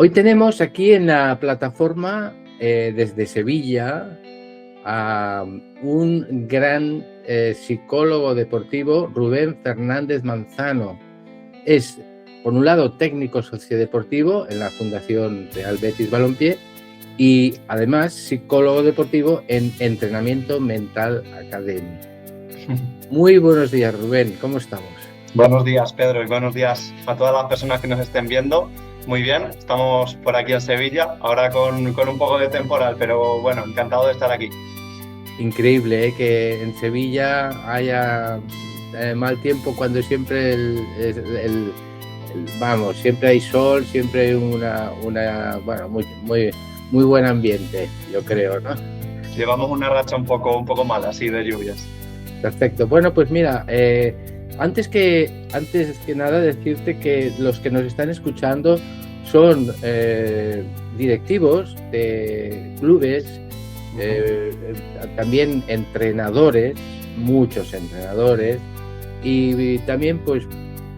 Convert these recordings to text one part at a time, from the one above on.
Hoy tenemos aquí en la plataforma, desde Sevilla, a un gran psicólogo deportivo, Rubén Fernández Manzano. Es, por un lado, técnico sociodeportivo en la Fundación Real Betis Balompié y, además, psicólogo deportivo en Entrenamiento Mental Academy. Muy buenos días, Rubén. ¿Cómo estamos? Buenos días, Pedro, y buenos días a todas las personas que nos estén viendo. Muy bien, estamos por aquí en Sevilla, ahora con un poco de temporal, pero bueno, encantado de estar aquí. Increíble, que en Sevilla haya mal tiempo cuando siempre vamos, siempre hay sol, siempre hay bueno, muy buen ambiente, yo creo, ¿no? Llevamos una racha un poco mala, así, de lluvias. Perfecto. Bueno, pues mira, antes que nada decirte que los que nos están escuchando son directivos de clubes, también entrenadores, muchos entrenadores, y también pues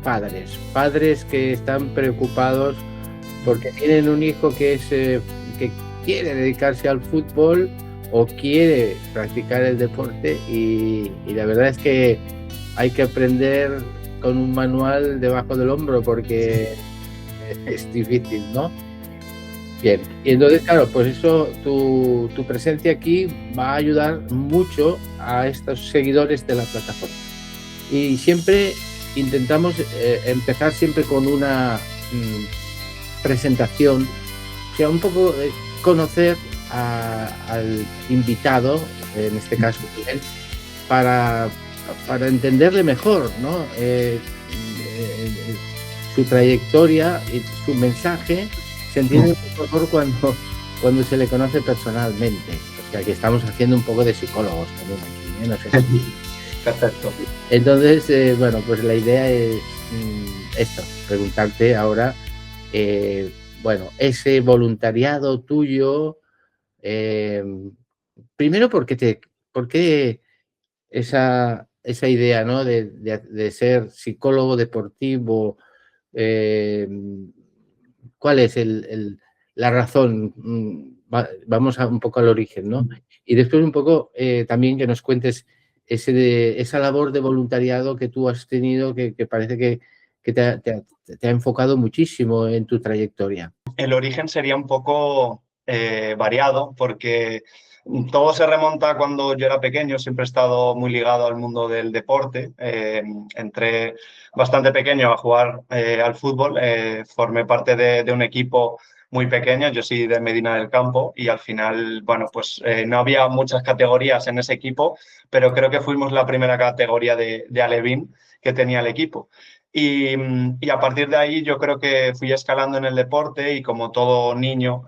padres que están preocupados porque tienen un hijo que quiere dedicarse al fútbol o quiere practicar el deporte y la verdad es que hay que aprender con un manual debajo del hombro porque es difícil, ¿no? Bien, y entonces, claro, pues eso, tu presencia aquí va a ayudar mucho a estos seguidores de la plataforma. Y siempre intentamos empezar siempre con una presentación, o sea, un poco conocer al invitado, en este caso Miguel, para entenderle mejor, ¿no? Su trayectoria y su mensaje se entiende mejor cuando se le conoce personalmente. O sea, que estamos haciendo un poco de psicólogos también aquí, ¿eh? No sé si... Perfecto. Entonces, bueno, pues la idea es esto, preguntarte ahora, bueno, ese voluntariado tuyo, primero, ¿por qué esa idea, ¿no? de ser psicólogo deportivo? ¿Cuál es la razón? Vamos un poco al origen, ¿no? Y después un poco también que nos cuentes esa labor de voluntariado que tú has tenido, que parece que te ha enfocado muchísimo en tu trayectoria. El origen sería un poco variado porque todo se remonta a cuando yo era pequeño, siempre he estado muy ligado al mundo del deporte. Entré bastante pequeño a jugar al fútbol, formé parte de un equipo muy pequeño, yo soy de Medina del Campo y al final, bueno, pues no había muchas categorías en ese equipo, pero creo que fuimos la primera categoría de Alevín que tenía el equipo. Y a partir de ahí yo creo que fui escalando en el deporte y como todo niño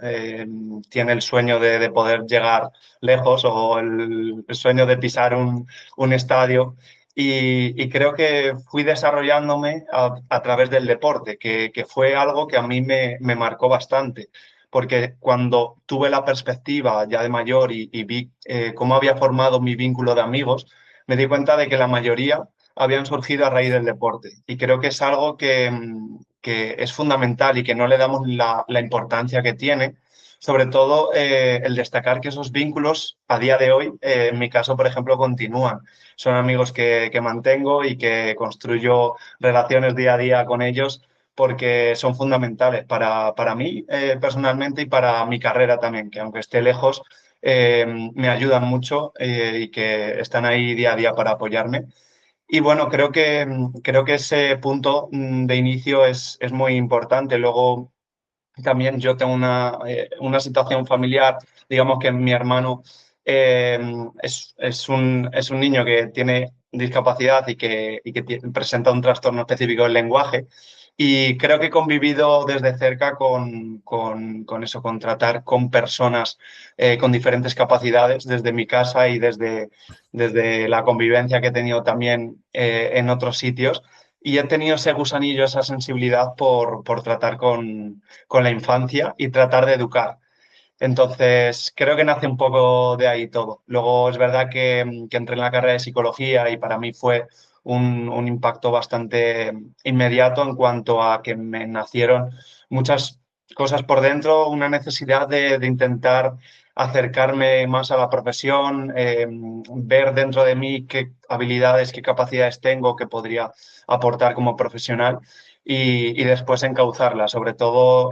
tiene el sueño de poder llegar lejos o el sueño de pisar un estadio y creo que fui desarrollándome a través del deporte, que fue algo que a mí me marcó bastante, porque cuando tuve la perspectiva ya de mayor y vi cómo había formado mi vínculo de amigos, me di cuenta de que la mayoría habían surgido a raíz del deporte. Y creo que es algo que es fundamental y que no le damos la importancia que tiene. Sobre todo el destacar que esos vínculos a día de hoy, en mi caso, por ejemplo, continúan. Son amigos que mantengo y que construyo relaciones día a día con ellos porque son fundamentales para mí personalmente y para mi carrera también, que aunque esté lejos, me ayudan mucho y que están ahí día a día para apoyarme. Y bueno, creo que ese punto de inicio es muy importante. Luego también yo tengo una situación familiar, digamos que mi hermano eh, es un niño que tiene discapacidad y que presenta un trastorno específico del lenguaje. Y creo que he convivido desde cerca con eso, con tratar con personas con diferentes capacidades desde mi casa y desde la convivencia que he tenido también en otros sitios. Y he tenido ese gusanillo, esa sensibilidad por tratar con la infancia y tratar de educar. Entonces, creo que nace un poco de ahí todo. Luego, es verdad que entré en la carrera de psicología y para mí fue un impacto bastante inmediato en cuanto a que me nacieron muchas cosas por dentro, una necesidad de intentar acercarme más a la profesión, ver dentro de mí qué habilidades, qué capacidades tengo que podría aportar como profesional y después encauzarla, sobre todo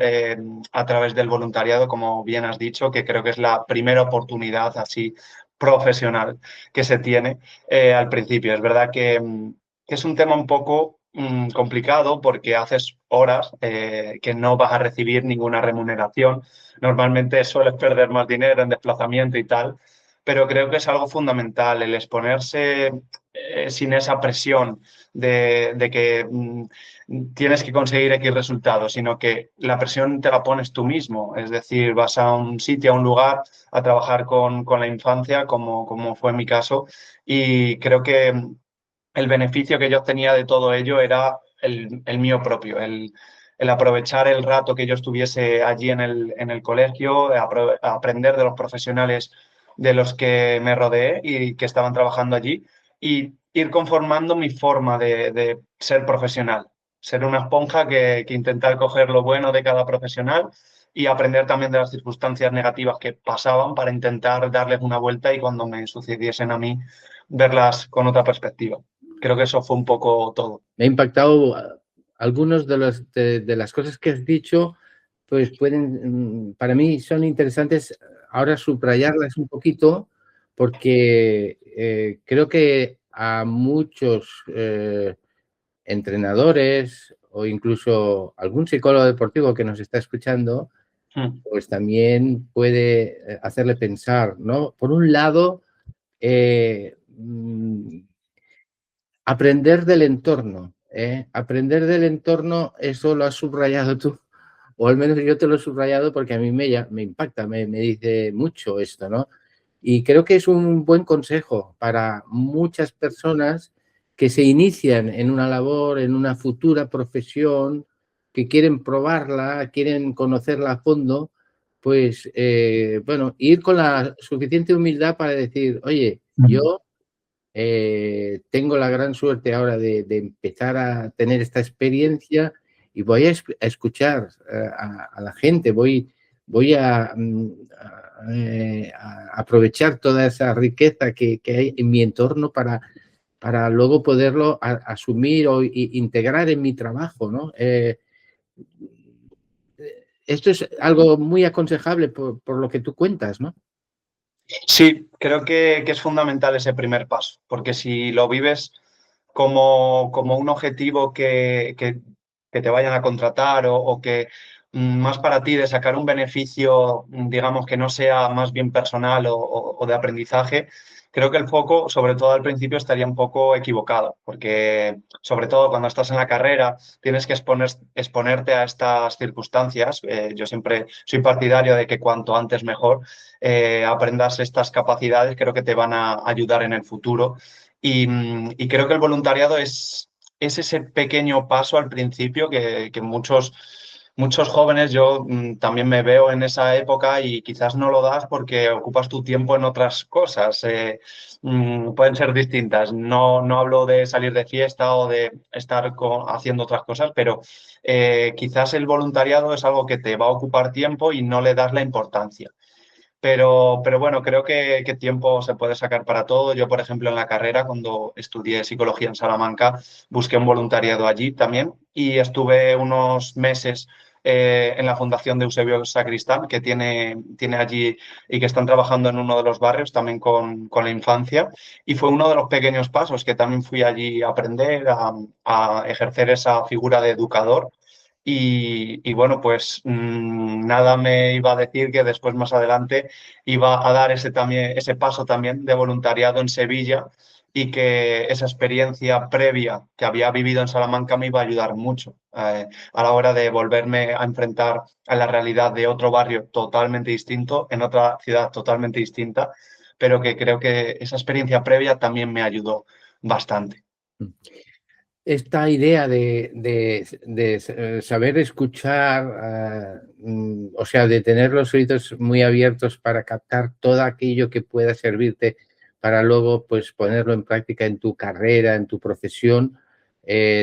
a través del voluntariado, como bien has dicho, que creo que es la primera oportunidad así profesional que se tiene al principio. Es verdad que es un tema un poco complicado porque haces horas que no vas a recibir ninguna remuneración. Normalmente sueles perder más dinero en desplazamiento y tal, pero creo que es algo fundamental el exponerse sin esa presión de que tienes que conseguir X resultados, sino que la presión te la pones tú mismo. Es decir, vas a un sitio, a un lugar, a trabajar con la infancia, como fue mi caso, y creo que el beneficio que yo obtenía de todo ello era el mío propio, el aprovechar el rato que yo estuviese allí en el colegio, aprender de los profesionales de los que me rodeé y que estaban trabajando allí y ir conformando mi forma de ser profesional, ser una esponja que intentar coger lo bueno de cada profesional y aprender también de las circunstancias negativas que pasaban para intentar darles una vuelta y cuando me sucediesen a mí, verlas con otra perspectiva. Creo que eso fue un poco todo. Me ha impactado algunos de las cosas que has dicho, pues pueden, para mí son interesantes ahora subrayarlas un poquito, porque creo que a muchos entrenadores o incluso algún psicólogo deportivo que nos está escuchando, Mm. pues también puede hacerle pensar, ¿no? Por un lado, aprender del entorno, ¿eh? Aprender del entorno, eso lo has subrayado tú, o al menos yo te lo he subrayado porque a mí me impacta, me dice mucho esto, ¿no? Y creo que es un buen consejo para muchas personas que se inician en una labor, en una futura profesión, que quieren probarla, quieren conocerla a fondo, pues, bueno, ir con la suficiente humildad para decir, oye, yo tengo la gran suerte ahora de empezar a tener esta experiencia y voy a escuchar a la gente, voy a aprovechar toda esa riqueza que hay en mi entorno para luego poderlo asumir o integrar en mi trabajo, ¿no? Esto es algo muy aconsejable por lo que tú cuentas, ¿no? Sí, creo que es fundamental ese primer paso, porque si lo vives como un objetivo que te vayan a contratar o que más para ti de sacar un beneficio, digamos, que no sea más bien personal o de aprendizaje, creo que el foco, sobre todo al principio, estaría un poco equivocado, porque sobre todo cuando estás en la carrera tienes que exponerte a estas circunstancias. Yo siempre soy partidario de que cuanto antes mejor aprendas estas capacidades, creo que te van a ayudar en el futuro. Y creo que el voluntariado es ese pequeño paso al principio que muchos jóvenes, yo también me veo en esa época y quizás no lo das porque ocupas tu tiempo en otras cosas. Pueden ser distintas. No hablo de salir de fiesta o de estar haciendo otras cosas, pero quizás el voluntariado es algo que te va a ocupar tiempo y no le das la importancia. Pero bueno, creo que tiempo se puede sacar para todo. Yo, por ejemplo, en la carrera, cuando estudié psicología en Salamanca, busqué un voluntariado allí también y estuve unos meses en la fundación de Eusebio Sacristán, que tiene allí y que están trabajando en uno de los barrios también con la infancia. Y fue uno de los pequeños pasos que también fui allí a aprender a ejercer esa figura de educador y bueno, pues nada me iba a decir que después más adelante iba a dar ese paso también de voluntariado en Sevilla y que esa experiencia previa que había vivido en Salamanca me iba a ayudar mucho a la hora de volverme a enfrentar a la realidad de otro barrio totalmente distinto, en otra ciudad totalmente distinta, pero que creo que esa experiencia previa también me ayudó bastante. Esta idea de saber escuchar, o sea, de tener los oídos muy abiertos para captar todo aquello que pueda servirte para luego pues ponerlo en práctica en tu carrera, en tu profesión,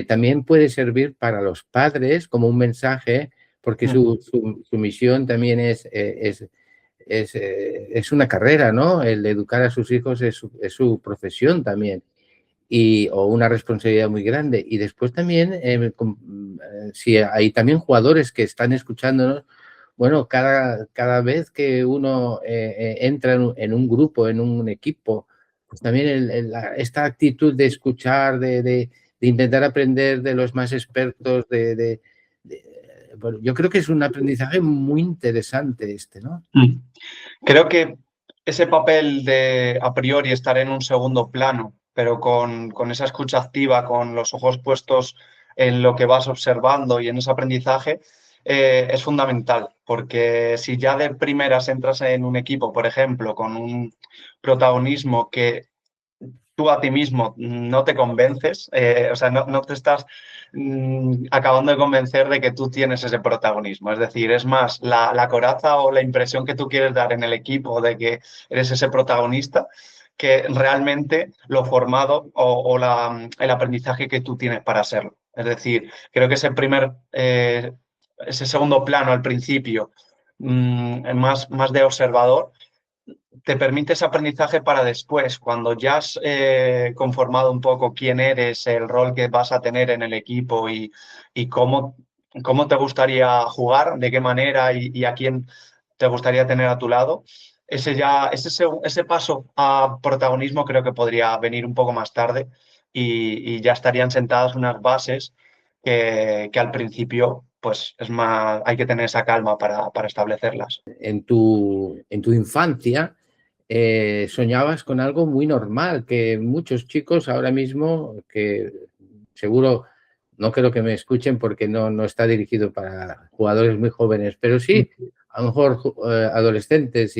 también puede servir para los padres como un mensaje porque su misión también es una carrera, ¿no? El educar a sus hijos es su profesión también, o una responsabilidad muy grande. Y después también, si hay también jugadores que están escuchándonos, bueno, cada vez que uno entra en un grupo, en un equipo, pues también esta actitud de escuchar, de intentar aprender de los más expertos, bueno, yo creo que es un aprendizaje muy interesante ¿no? Creo que ese papel de a priori estar en un segundo plano, pero con esa escucha activa, con los ojos puestos en lo que vas observando y en ese aprendizaje, es fundamental, porque si ya de primeras entras en un equipo, por ejemplo, con un protagonismo que tú a ti mismo no te convences, o sea, no te estás acabando de convencer de que tú tienes ese protagonismo. Es decir, es más la coraza o la impresión que tú quieres dar en el equipo de que eres ese protagonista que realmente lo formado o el aprendizaje que tú tienes para serlo. Es decir, creo que ese segundo plano al principio, más de observador, te permite ese aprendizaje para después, cuando ya has conformado un poco quién eres, el rol que vas a tener en el equipo y cómo te gustaría jugar, de qué manera y a quién te gustaría tener a tu lado. Ese paso a protagonismo creo que podría venir un poco más tarde y ya estarían sentadas unas bases que al principio pues es más, hay que tener esa calma para establecerlas. En tu infancia soñabas con algo muy normal, que muchos chicos ahora mismo, que seguro no creo que me escuchen porque no está dirigido para jugadores muy jóvenes, pero sí, a lo mejor adolescentes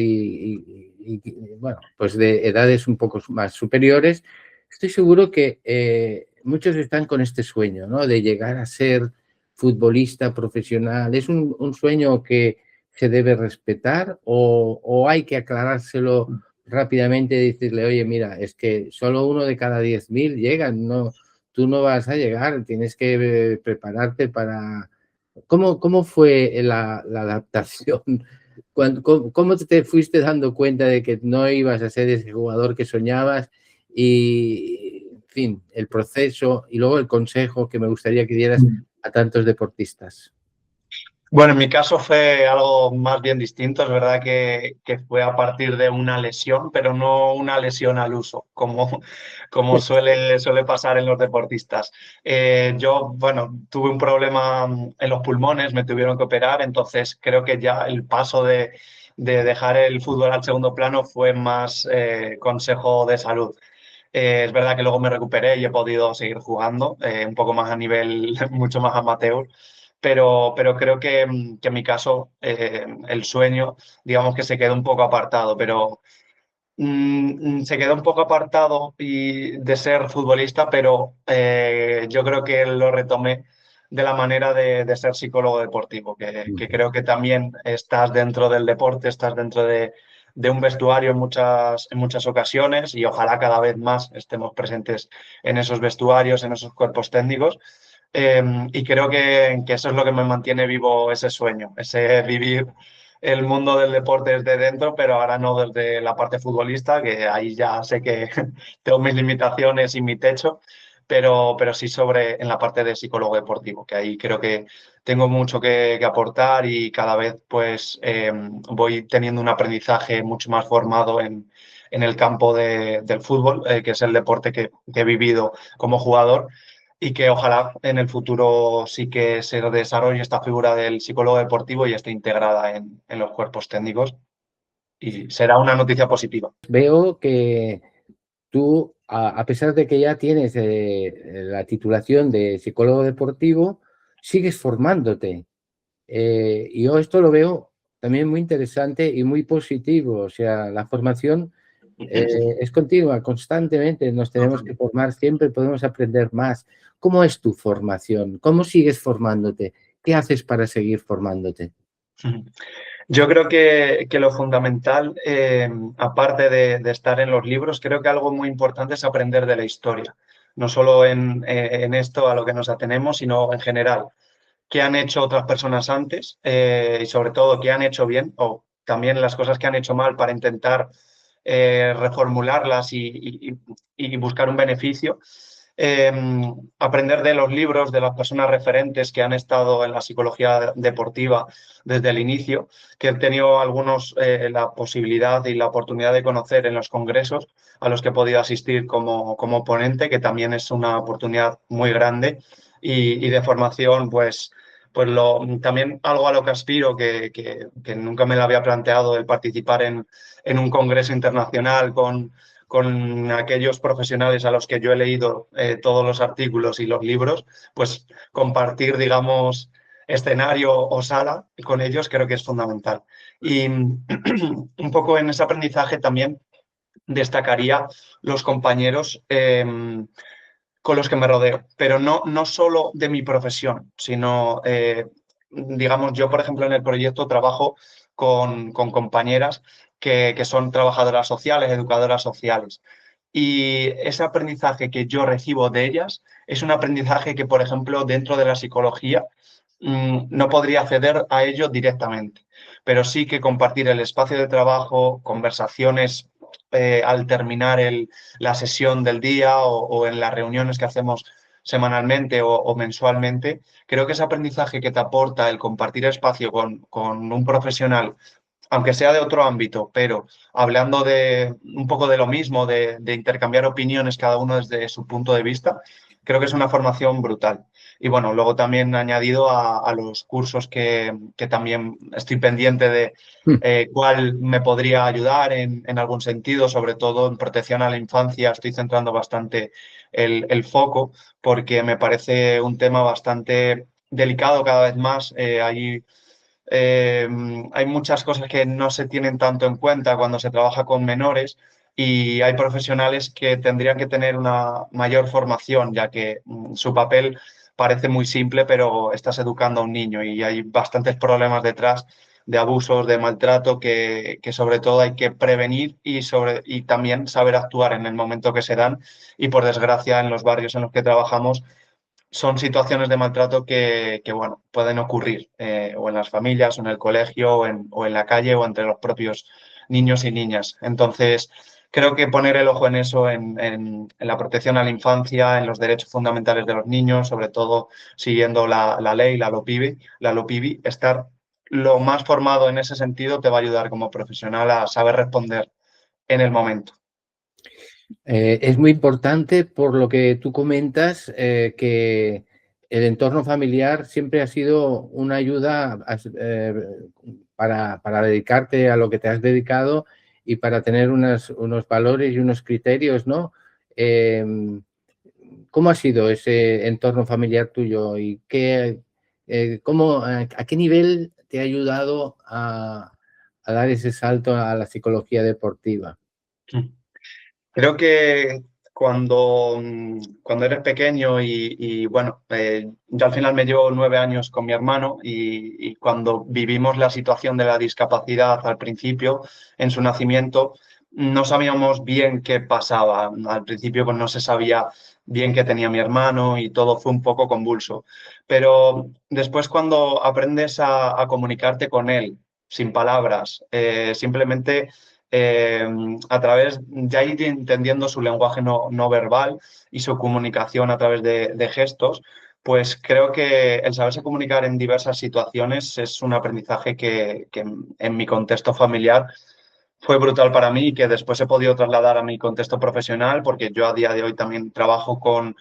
bueno, pues de edades un poco más superiores, estoy seguro que muchos están con este sueño, ¿no? De llegar a ser futbolista profesional. Es un sueño que se debe respetar o hay que aclarárselo rápidamente y decirle, oye, mira, es que solo 1 de cada 10.000 llegan, no, tú no vas a llegar, tienes que prepararte para... ¿Cómo fue la adaptación? ¿Cómo te fuiste dando cuenta de que no ibas a ser ese jugador que soñabas? Y, en fin, el proceso y luego el consejo que me gustaría que dieras a tantos deportistas. Bueno, en mi caso fue algo más bien distinto. Es verdad que fue a partir de una lesión, pero no una lesión al uso, como suele pasar en los deportistas. Yo, bueno, tuve un problema en los pulmones, me tuvieron que operar, entonces creo que ya el paso de dejar el fútbol al segundo plano fue más consejo de salud. Es verdad que luego me recuperé y he podido seguir jugando, un poco más a nivel mucho más amateur, pero creo que en mi caso el sueño, digamos que se quedó un poco apartado, pero se quedó un poco apartado de ser futbolista, pero yo creo que lo retomé de la manera de ser psicólogo deportivo, que creo que también estás dentro del deporte, estás dentro de un vestuario en muchas ocasiones y ojalá cada vez más estemos presentes en esos vestuarios, en esos cuerpos técnicos. Y creo que eso es lo que me mantiene vivo ese sueño, ese vivir el mundo del deporte desde dentro, pero ahora no desde la parte futbolista, que ahí ya sé que tengo mis limitaciones y mi techo, pero sí en la parte de psicólogo deportivo, que ahí creo que tengo mucho que aportar y cada vez pues voy teniendo un aprendizaje mucho más formado en el campo del fútbol, que es el deporte que he vivido como jugador y que ojalá en el futuro sí que se desarrolle esta figura del psicólogo deportivo y esté integrada en los cuerpos técnicos y será una noticia positiva. Veo que tú, a pesar de que ya tienes la titulación de psicólogo deportivo, sigues formándote. Y yo esto lo veo también muy interesante y muy positivo. O sea, la formación es continua, constantemente nos tenemos que formar, siempre podemos aprender más. ¿Cómo es tu formación? ¿Cómo sigues formándote? ¿Qué haces para seguir formándote? Yo creo que lo fundamental, aparte de estar en los libros, creo que algo muy importante es aprender de la historia. No solo en esto a lo que nos atenemos, sino en general. qué han hecho otras personas antes y sobre todo qué han hecho bien o también las cosas que han hecho mal para intentar reformularlas y buscar un beneficio. Eh, Aprender de los libros, de las personas referentes que han estado en la psicología deportiva desde el inicio, que he tenido algunos la posibilidad y la oportunidad de conocer en los congresos a los que he podido asistir como ponente, que también es una oportunidad muy grande y de formación, pues también algo a lo que aspiro, que nunca me lo había planteado, el participar en un congreso internacional con aquellos profesionales a los que yo he leído todos los artículos y los libros, pues compartir, digamos, escenario o sala con ellos creo que es fundamental. Y un poco en ese aprendizaje también destacaría los compañeros con los que me rodeo, pero no solo de mi profesión, sino, digamos, yo, por ejemplo, en el proyecto trabajo con compañeras que son trabajadoras sociales, educadoras sociales. Y ese aprendizaje que yo recibo de ellas es un aprendizaje que, por ejemplo, dentro de la psicología, no podría acceder a ello directamente, pero sí que compartir el espacio de trabajo, conversaciones al terminar la sesión del día o en las reuniones que hacemos semanalmente o mensualmente, creo que ese aprendizaje que te aporta el compartir espacio con un profesional, aunque sea de otro ámbito, pero hablando de un poco de lo mismo, de intercambiar opiniones cada uno desde su punto de vista, creo que es una formación brutal. Y bueno, luego también añadido a los cursos que también estoy pendiente de cuál me podría ayudar en algún sentido, sobre todo en protección a la infancia. Estoy centrando bastante el foco porque me parece un tema bastante delicado cada vez más. Hay muchas cosas que no se tienen tanto en cuenta cuando se trabaja con menores y hay profesionales que tendrían que tener una mayor formación, ya que su papel parece muy simple, pero estás educando a un niño y hay bastantes problemas detrás de abusos, de maltrato, que sobre todo hay que prevenir y también saber actuar en el momento que se dan. Y por desgracia, en los barrios en los que trabajamos, son situaciones de maltrato que bueno, pueden ocurrir o en las familias, o en el colegio, o en la calle, o entre los propios niños y niñas. Entonces, creo que poner el ojo en eso, en la protección a la infancia, en los derechos fundamentales de los niños, sobre todo siguiendo la ley, la LOPIBI, estar lo más formado en ese sentido te va a ayudar como profesional a saber responder en el momento. Es muy importante por lo que tú comentas, que el entorno familiar siempre ha sido una ayuda para dedicarte a lo que te has dedicado y para tener unos valores y unos criterios, ¿no? ¿Cómo ha sido ese entorno familiar tuyo y a qué nivel te ha ayudado a dar ese salto a la psicología deportiva? Creo que cuando eres pequeño bueno, yo al final me llevo 9 años con mi hermano y cuando vivimos la situación de la discapacidad al principio, en su nacimiento, no sabíamos bien qué pasaba. Al principio pues no se sabía bien qué tenía mi hermano y todo fue un poco convulso. Pero después cuando aprendes a comunicarte con él sin palabras, simplemente a través ya ir entendiendo su lenguaje no verbal y su comunicación a través de gestos, pues creo que el saberse comunicar en diversas situaciones es un aprendizaje que en mi contexto familiar fue brutal para mí y que después he podido trasladar a mi contexto profesional, porque yo a día de hoy también trabajo con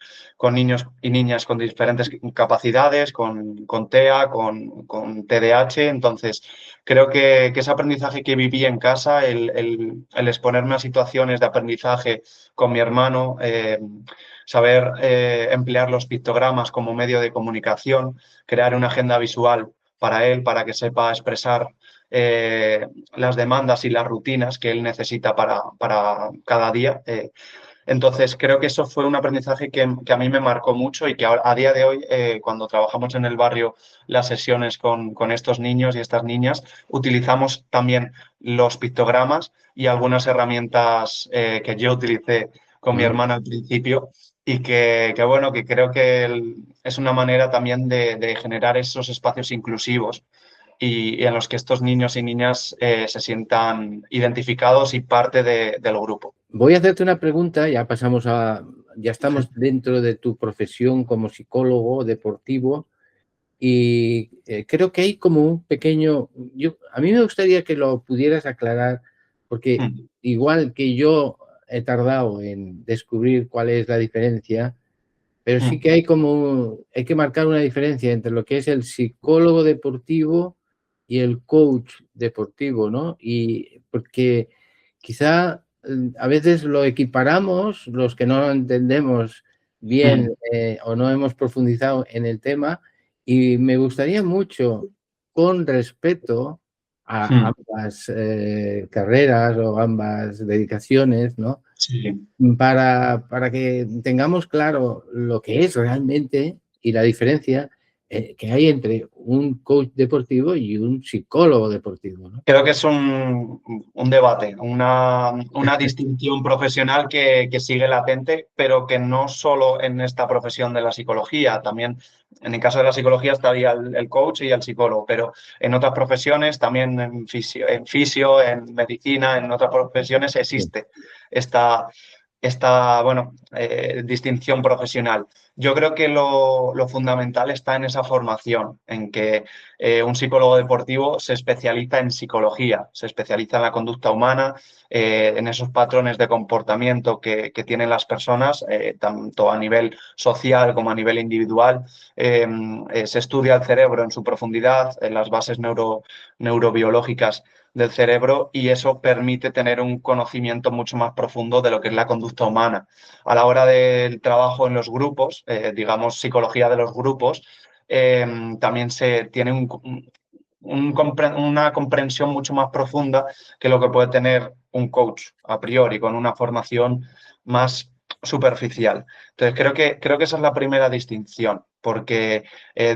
niños y niñas con diferentes capacidades, con TEA, con TDAH. Entonces, creo que ese aprendizaje que viví en casa, el exponerme a situaciones de aprendizaje con mi hermano, saber emplear los pictogramas como medio de comunicación, crear una agenda visual para él, para que sepa expresar las demandas y las rutinas que él necesita para cada día. Entonces, creo que eso fue un aprendizaje que a mí me marcó mucho y que a día de hoy, cuando trabajamos en el barrio las sesiones con estos niños y estas niñas, utilizamos también los pictogramas y algunas herramientas que yo utilicé con mi hermana al principio y que bueno, que creo que es una manera también de generar esos espacios inclusivos y en los que estos niños y niñas se sientan identificados y parte del grupo. Voy a hacerte una pregunta, ya estamos dentro de tu profesión como psicólogo deportivo y creo que hay como un pequeño, a mí me gustaría que lo pudieras aclarar, porque Mm, igual que yo he tardado en descubrir cuál es la diferencia, pero sí mm, que hay que marcar una diferencia entre lo que es el psicólogo deportivo y el coach deportivo, ¿no? Y porque quizá a veces lo equiparamos, los que no lo entendemos bien mm, o no hemos profundizado en el tema, y me gustaría mucho, con respeto a mm. ambas carreras o ambas dedicaciones, ¿no? Sí. Para que tengamos claro lo que es realmente y la diferencia que hay entre un coach deportivo y un psicólogo deportivo, ¿no? Creo que es un debate, una distinción profesional que sigue latente, pero que no solo en esta profesión de la psicología, también en el caso de la psicología estaría el coach y el psicólogo, pero en otras profesiones, también en medicina, en otras profesiones Sí, existe esta, bueno, distinción profesional. Yo creo que lo fundamental está en esa formación, en que un psicólogo deportivo se especializa en psicología, se especializa en la conducta humana, en esos patrones de comportamiento que tienen las personas, tanto a nivel social como a nivel individual. Se estudia el cerebro en su profundidad, en las bases neurobiológicas del cerebro y eso permite tener un conocimiento mucho más profundo de lo que es la conducta humana. A la hora del trabajo en los grupos, digamos psicología de los grupos, también se tiene una comprensión mucho más profunda que lo que puede tener un coach a priori, con una formación más superficial. Entonces, creo que esa es la primera distinción, porque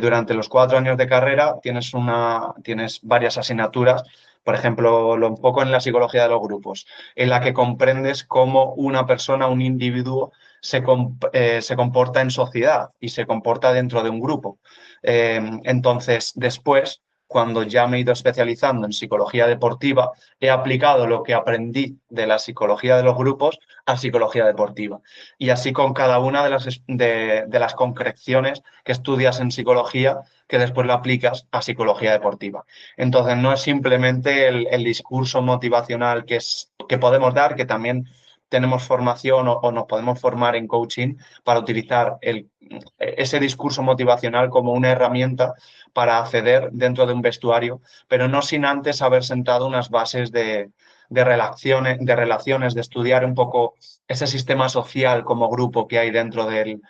durante los 4 años de carrera tienes varias asignaturas. Por ejemplo, lo enfoco en la psicología de los grupos, en la que comprendes cómo una persona, un individuo, se comporta en sociedad y se comporta dentro de un grupo. Entonces, después, cuando ya me he ido especializando en psicología deportiva, he aplicado lo que aprendí de la psicología de los grupos a psicología deportiva. Y así con cada una de las concreciones que estudias en psicología, que después lo aplicas a psicología deportiva. Entonces, no es simplemente el discurso motivacional que podemos dar, que también tenemos formación o nos podemos formar en coaching para utilizar ese discurso motivacional como una herramienta para acceder dentro de un vestuario, pero no sin antes haber sentado unas bases de relaciones, de estudiar un poco ese sistema social como grupo que hay dentro del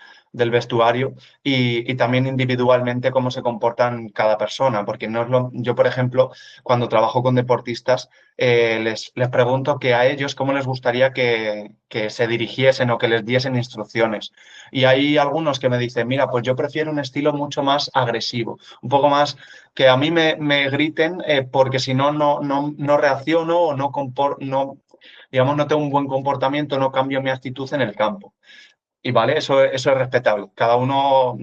vestuario y también individualmente cómo se comportan cada persona, porque no es yo, por ejemplo, cuando trabajo con deportistas, les pregunto que a ellos cómo les gustaría que se dirigiesen o que les diesen instrucciones. Y hay algunos que me dicen, mira, pues yo prefiero un estilo mucho más agresivo, un poco más que a mí me griten porque si no, no reacciono o digamos, no tengo un buen comportamiento, no cambio mi actitud en el campo. Y vale, eso es respetable. Cada uno,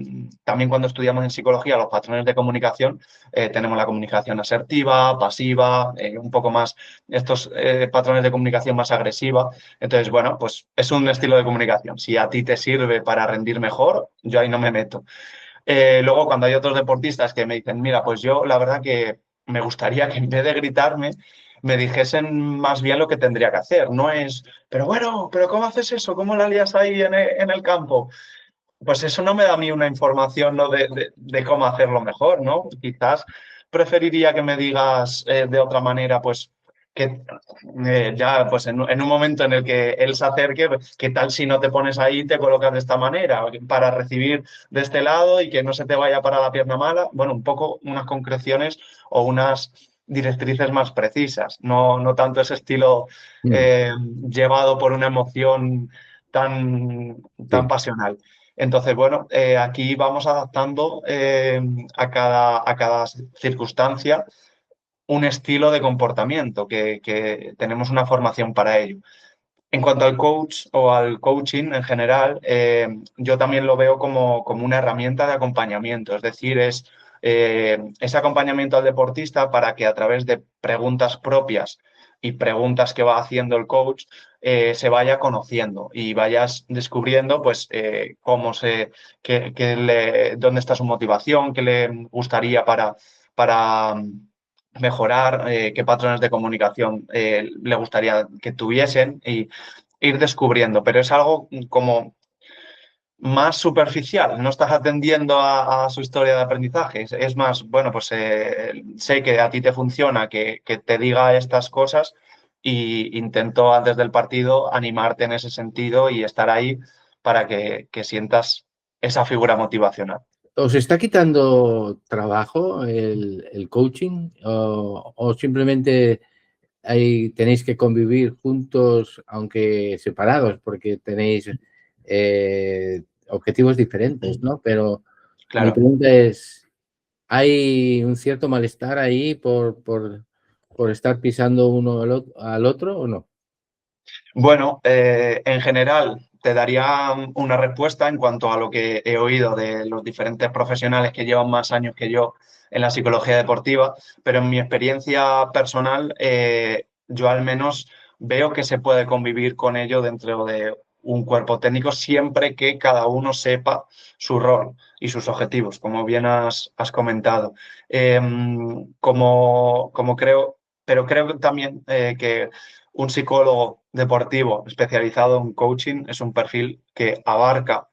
también cuando estudiamos en psicología los patrones de comunicación, tenemos la comunicación asertiva, pasiva, un poco más estos patrones de comunicación más agresiva. Entonces, bueno, pues es un estilo de comunicación. Si a ti te sirve para rendir mejor, yo ahí no me meto. Luego, cuando hay otros deportistas que me dicen, mira, pues yo la verdad que me gustaría que en vez de gritarme, me dijesen más bien lo que tendría que hacer. No es, pero bueno, pero ¿cómo haces eso? ¿Cómo la lías ahí en el campo? Pues eso no me da a mí una información, ¿no? de cómo hacerlo mejor, ¿no? Quizás preferiría que me digas de otra manera, pues que ya pues en un momento en el que él se acerque, pues, ¿qué tal si no te pones ahí y te colocas de esta manera para recibir de este lado y que no se te vaya para la pierna mala? Bueno, un poco unas concreciones o unas directrices más precisas, no tanto ese estilo Mm, llevado por una emoción tan sí. pasional. Entonces, bueno, aquí vamos adaptando a cada circunstancia un estilo de comportamiento que tenemos una formación para ello. En cuanto al coach o al coaching en general, yo también lo veo como una herramienta de acompañamiento. Es decir, es ese acompañamiento al deportista para que a través de preguntas propias y preguntas que va haciendo el coach se vaya conociendo y vayas descubriendo pues dónde está su motivación, qué le gustaría para mejorar, qué patrones de comunicación le gustaría que tuviesen y ir descubriendo, pero es algo como más superficial, no estás atendiendo a su historia de aprendizaje, es más, bueno, pues sé que a ti te funciona que te diga estas cosas y intento antes del partido animarte en ese sentido y estar ahí para que sientas esa figura motivacional. ¿Os está quitando trabajo el coaching o simplemente tenéis que convivir juntos, aunque separados, porque tenéis objetivos diferentes, ¿no? Pero mi Claro. pregunta es, ¿hay un cierto malestar ahí por estar pisando uno al otro o no? Bueno, en general te daría una respuesta en cuanto a lo que he oído de los diferentes profesionales que llevan más años que yo en la psicología deportiva, pero en mi experiencia personal, yo al menos veo que se puede convivir con ello dentro de un cuerpo técnico siempre que cada uno sepa su rol y sus objetivos, como bien has comentado. Eh, como creo, pero creo también que un psicólogo deportivo especializado en coaching es un perfil que abarca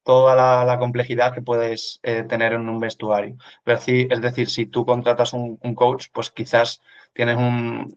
toda la complejidad que puedes tener en un vestuario. Es decir, si tú contratas un coach, pues quizás tienes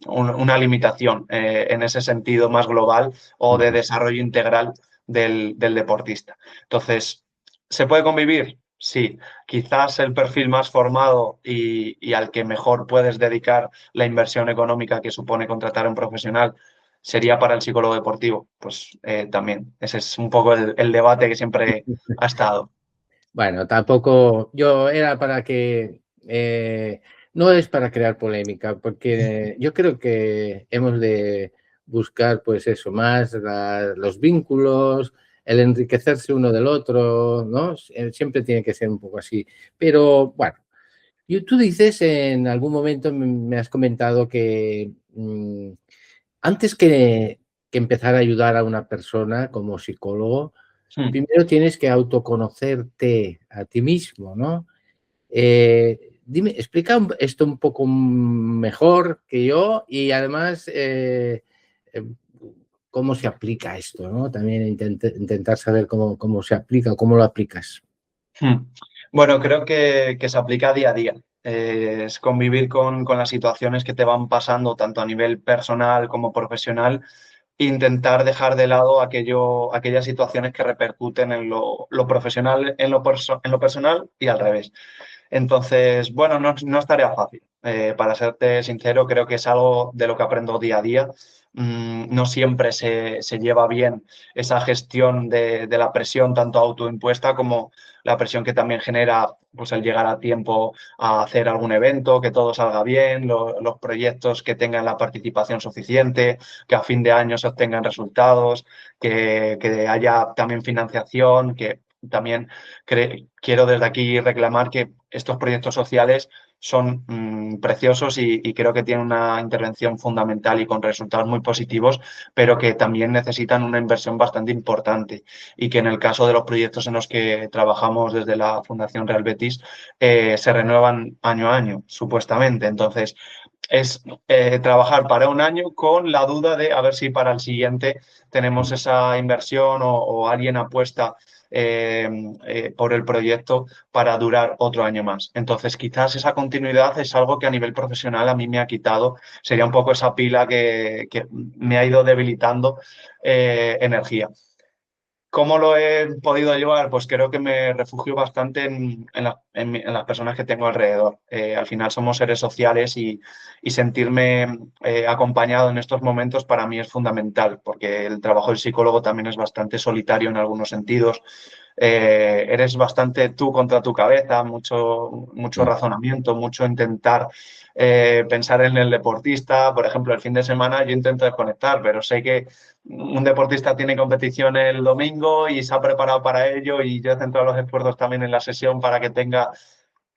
una limitación en ese sentido más global o de desarrollo integral del deportista. Entonces, ¿se puede convivir? Sí, quizás el perfil más formado y al que mejor puedes dedicar la inversión económica que supone contratar a un profesional sería para el psicólogo deportivo. Pues también, ese es un poco el debate que siempre ha estado. Bueno, tampoco, yo era para que, no es para crear polémica, porque yo creo que hemos de buscar, pues eso, más los vínculos, el enriquecerse uno del otro, ¿no? Siempre tiene que ser un poco así. Pero bueno, y tú dices, en algún momento me has comentado que antes que empezar a ayudar a una persona como psicólogo, Hmm. primero tienes que autoconocerte a ti mismo, ¿no? Dime, explica esto un poco mejor que yo y además eh, cómo se aplica esto, ¿no? También intentar saber cómo se aplica, cómo lo aplicas. Hmm. Bueno, creo que se aplica día a día. Es convivir con las situaciones que te van pasando, tanto a nivel personal como profesional, e intentar dejar de lado aquellas situaciones que repercuten en lo profesional, en lo personal y al revés. Entonces, bueno, no es tarea fácil. Para serte sincero, creo que es algo de lo que aprendo día a día. No siempre se lleva bien esa gestión de la presión, tanto autoimpuesta como la presión que también genera pues, el llegar a tiempo a hacer algún evento, que todo salga bien, los proyectos que tengan la participación suficiente, que a fin de año se obtengan resultados, que haya también financiación, que también quiero desde aquí reclamar que estos proyectos sociales son preciosos y creo que tienen una intervención fundamental y con resultados muy positivos, pero que también necesitan una inversión bastante importante y que en el caso de los proyectos en los que trabajamos desde la Fundación Real Betis se renuevan año a año, supuestamente. Entonces, es trabajar para un año con la duda de a ver si para el siguiente tenemos esa inversión o alguien apuesta por el proyecto para durar otro año más. Entonces, quizás esa continuidad es algo que a nivel profesional a mí me ha quitado, sería un poco esa pila que me ha ido debilitando energía. ¿Cómo lo he podido llevar? Pues creo que me refugio bastante en en las personas que tengo alrededor. Al final somos seres sociales y sentirme acompañado en estos momentos para mí es fundamental, porque el trabajo del psicólogo también es bastante solitario en algunos sentidos. Eres bastante tú contra tu cabeza, mucho Mm. razonamiento, mucho intentar pensar en el deportista. Por ejemplo, el fin de semana yo intento desconectar, pero sé que un deportista tiene competición el domingo y se ha preparado para ello y yo he centrado los esfuerzos también en la sesión para que tenga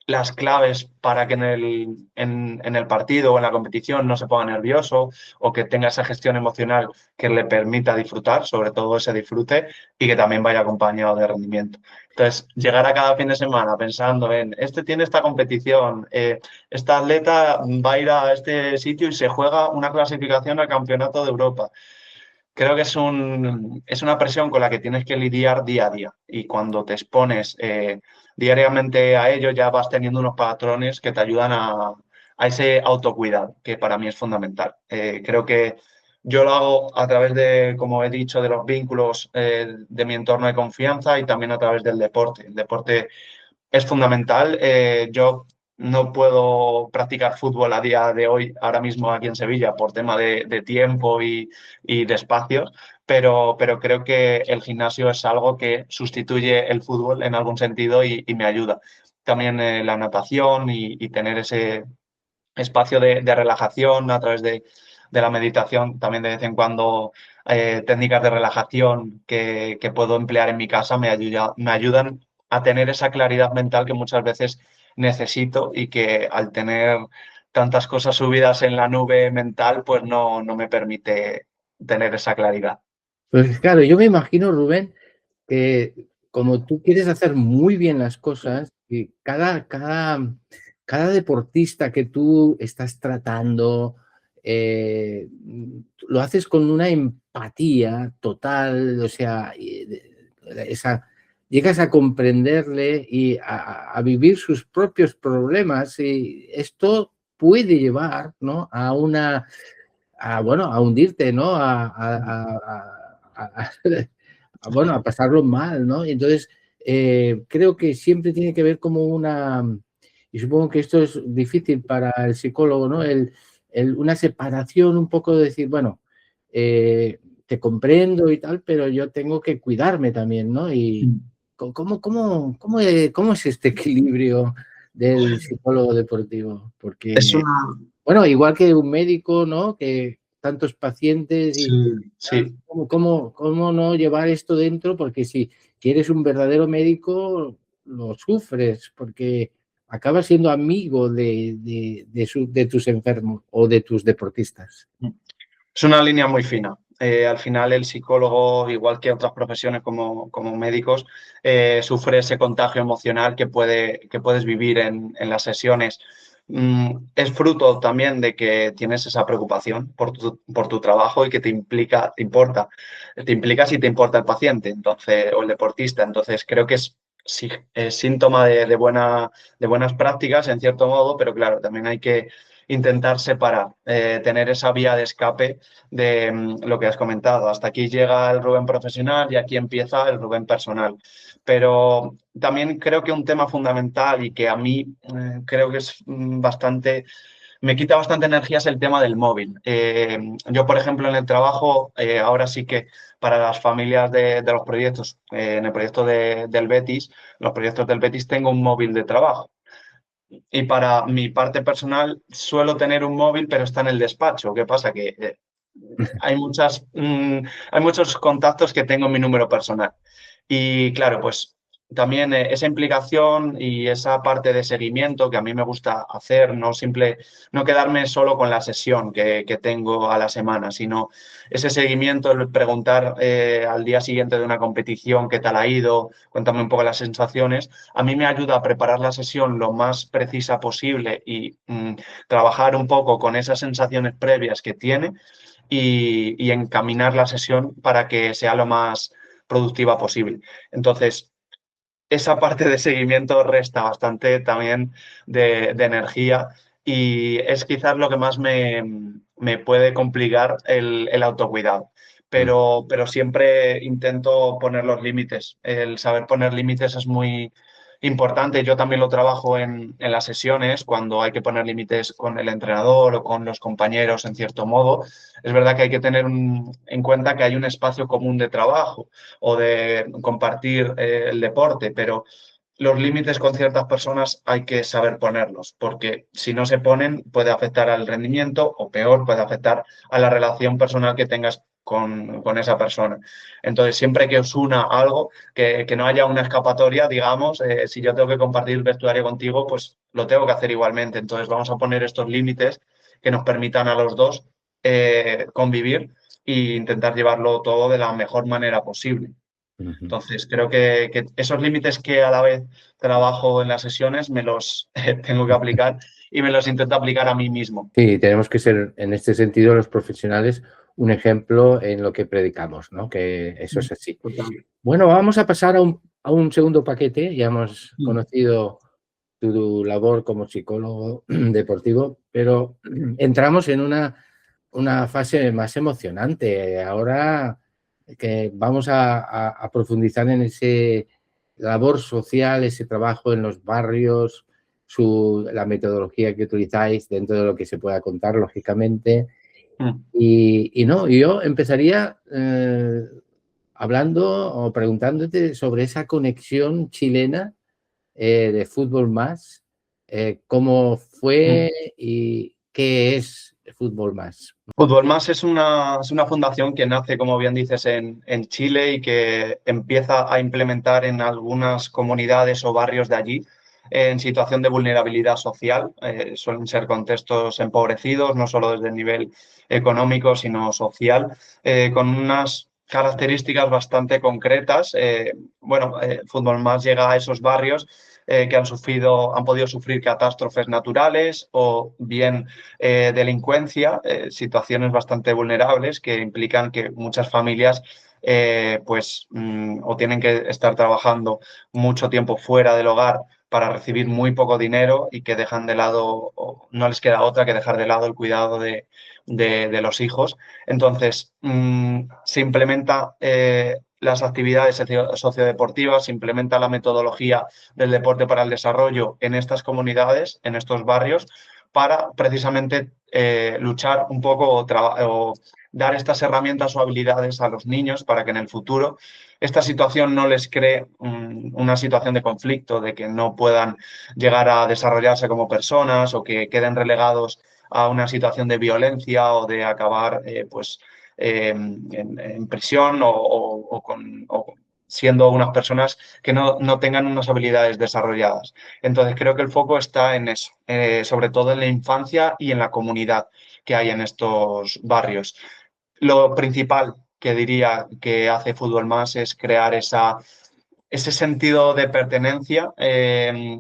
las claves para que en el partido o en la competición no se ponga nervioso o que tenga esa gestión emocional que le permita disfrutar, sobre todo ese disfrute, y que también vaya acompañado de rendimiento. Entonces, llegar a cada fin de semana pensando en, este tiene esta competición, esta atleta va a ir a este sitio y se juega una clasificación al Campeonato de Europa. Creo que es una presión con la que tienes que lidiar día a día y cuando te expones diariamente a ello ya vas teniendo unos patrones que te ayudan a ese autocuidado, que para mí es fundamental. Creo que yo lo hago a través de, como he dicho, de los vínculos de mi entorno de confianza y también a través del deporte. El deporte es fundamental. Yo no puedo practicar fútbol a día de hoy, ahora mismo aquí en Sevilla, por tema de tiempo y de espacios, pero creo que el gimnasio es algo que sustituye el fútbol en algún sentido y me ayuda. También la natación y tener ese espacio de relajación a través de la meditación, también de vez en cuando técnicas de relajación que puedo emplear en mi casa me ayudan a tener esa claridad mental que muchas veces necesito y que al tener tantas cosas subidas en la nube mental, pues no me permite tener esa claridad. Pues claro, yo me imagino, Rubén, que como tú quieres hacer muy bien las cosas, y cada deportista que tú estás tratando, lo haces con una empatía total, o sea, esa, llegas a comprenderle y a vivir sus propios problemas, y esto puede llevar, ¿no?, a una, bueno, a hundirte, ¿no? Bueno, a pasarlo mal, ¿no? Y entonces, creo que siempre tiene que ver como una, y supongo que esto es difícil para el psicólogo, ¿no? Una separación un poco de decir, bueno, te comprendo y tal, pero yo tengo que cuidarme también, ¿no? Y ¿cómo es este equilibrio del psicólogo deportivo? Es Porque, una... bueno, igual que un médico, ¿no? Que tantos pacientes y Sí, sí. cómo no llevar esto dentro, porque si eres un verdadero médico, lo sufres, porque acabas siendo amigo de tus enfermos o de tus deportistas. Es una línea muy fina. Al final el psicólogo, igual que otras profesiones como médicos, sufre ese contagio emocional que puedes vivir en las sesiones. Es fruto también de que tienes esa preocupación por tu trabajo y que te importa. Te implica si te importa el paciente entonces, o el deportista. Entonces creo que sí, es síntoma de buenas prácticas en cierto modo, pero claro, también hay que intentar separar, tener esa vía de escape de lo que has comentado. Hasta aquí llega el Rubén profesional y aquí empieza el Rubén personal. Pero también creo que un tema fundamental y que a mí creo que es bastante, me quita bastante energía es el tema del móvil. Yo, por ejemplo, en el trabajo, ahora sí que para las familias de los proyectos, en el proyecto del Betis, los proyectos del Betis tengo un móvil de trabajo. Y para mi parte personal suelo tener un móvil, pero está en el despacho. ¿Qué pasa? Que hay muchos contactos que tengo en mi número personal. Y claro, pues también esa implicación y esa parte de seguimiento que a mí me gusta hacer, no quedarme solo con la sesión que tengo a la semana, sino ese seguimiento, el preguntar al día siguiente de una competición qué tal ha ido, cuéntame un poco las sensaciones, a mí me ayuda a preparar la sesión lo más precisa posible y trabajar un poco con esas sensaciones previas que tiene y encaminar la sesión para que sea lo más productiva posible. Entonces, esa parte de seguimiento resta bastante también de energía y es quizás lo que más me puede complicar el autocuidado. Pero siempre intento poner los límites. El saber poner límites es importante. Yo también lo trabajo en las sesiones, cuando hay que poner límites con el entrenador o con los compañeros, en cierto modo. Es verdad que hay que tener en cuenta que hay un espacio común de trabajo o de compartir el deporte, pero los límites con ciertas personas hay que saber ponerlos, porque si no se ponen puede afectar al rendimiento o peor, puede afectar a la relación personal que tengas con esa persona. Entonces, siempre que os una algo, que no haya una escapatoria, digamos, si yo tengo que compartir el vestuario contigo, pues lo tengo que hacer igualmente. Entonces, vamos a poner estos límites que nos permitan a los dos convivir e intentar llevarlo todo de la mejor manera posible. Ujú. Entonces, creo que esos límites que a la vez trabajo en las sesiones me los tengo que aplicar y me los intento aplicar a mí mismo. Sí, tenemos que ser, en este sentido, los profesionales, un ejemplo en lo que predicamos, ¿no? Que eso es así. Total. Bueno, vamos a pasar a un segundo paquete. Ya hemos Mm, conocido tu labor como psicólogo deportivo, pero entramos en una fase más emocionante. Ahora que vamos a profundizar en ese labor social, ese trabajo en los barrios, la metodología que utilizáis dentro de lo que se pueda contar, lógicamente. mm, Y no, yo empezaría hablando o preguntándote sobre esa conexión chilena de Fútbol Más, cómo mm. fue y qué es Fútbol Más. Fútbol Más es una fundación que nace, como bien dices, en Chile y que empieza a implementar en algunas comunidades o barrios de allí en situación de vulnerabilidad social. Suelen ser contextos empobrecidos, no solo desde el nivel económico, sino social, con unas características bastante concretas. Fútbol Más llega a esos barrios que han podido sufrir catástrofes naturales o bien delincuencia, situaciones bastante vulnerables que implican que muchas familias o tienen que estar trabajando mucho tiempo fuera del hogar para recibir muy poco dinero y que dejan de lado, o no les queda otra que dejar de lado el cuidado de los hijos. Entonces, se implementa las actividades sociodeportivas, se implementa la metodología del deporte para el desarrollo en estas comunidades, en estos barrios, para precisamente luchar un poco o dar estas herramientas o habilidades a los niños para que en el futuro esta situación no les cree una situación de conflicto, de que no puedan llegar a desarrollarse como personas o que queden relegados a una situación de violencia o de acabar en prisión o siendo unas personas que no tengan unas habilidades desarrolladas. Entonces creo que el foco está en eso, sobre todo en la infancia y en la comunidad que hay en estos barrios. Lo principal que diría que hace Fútbol Más es crear ese sentido de pertenencia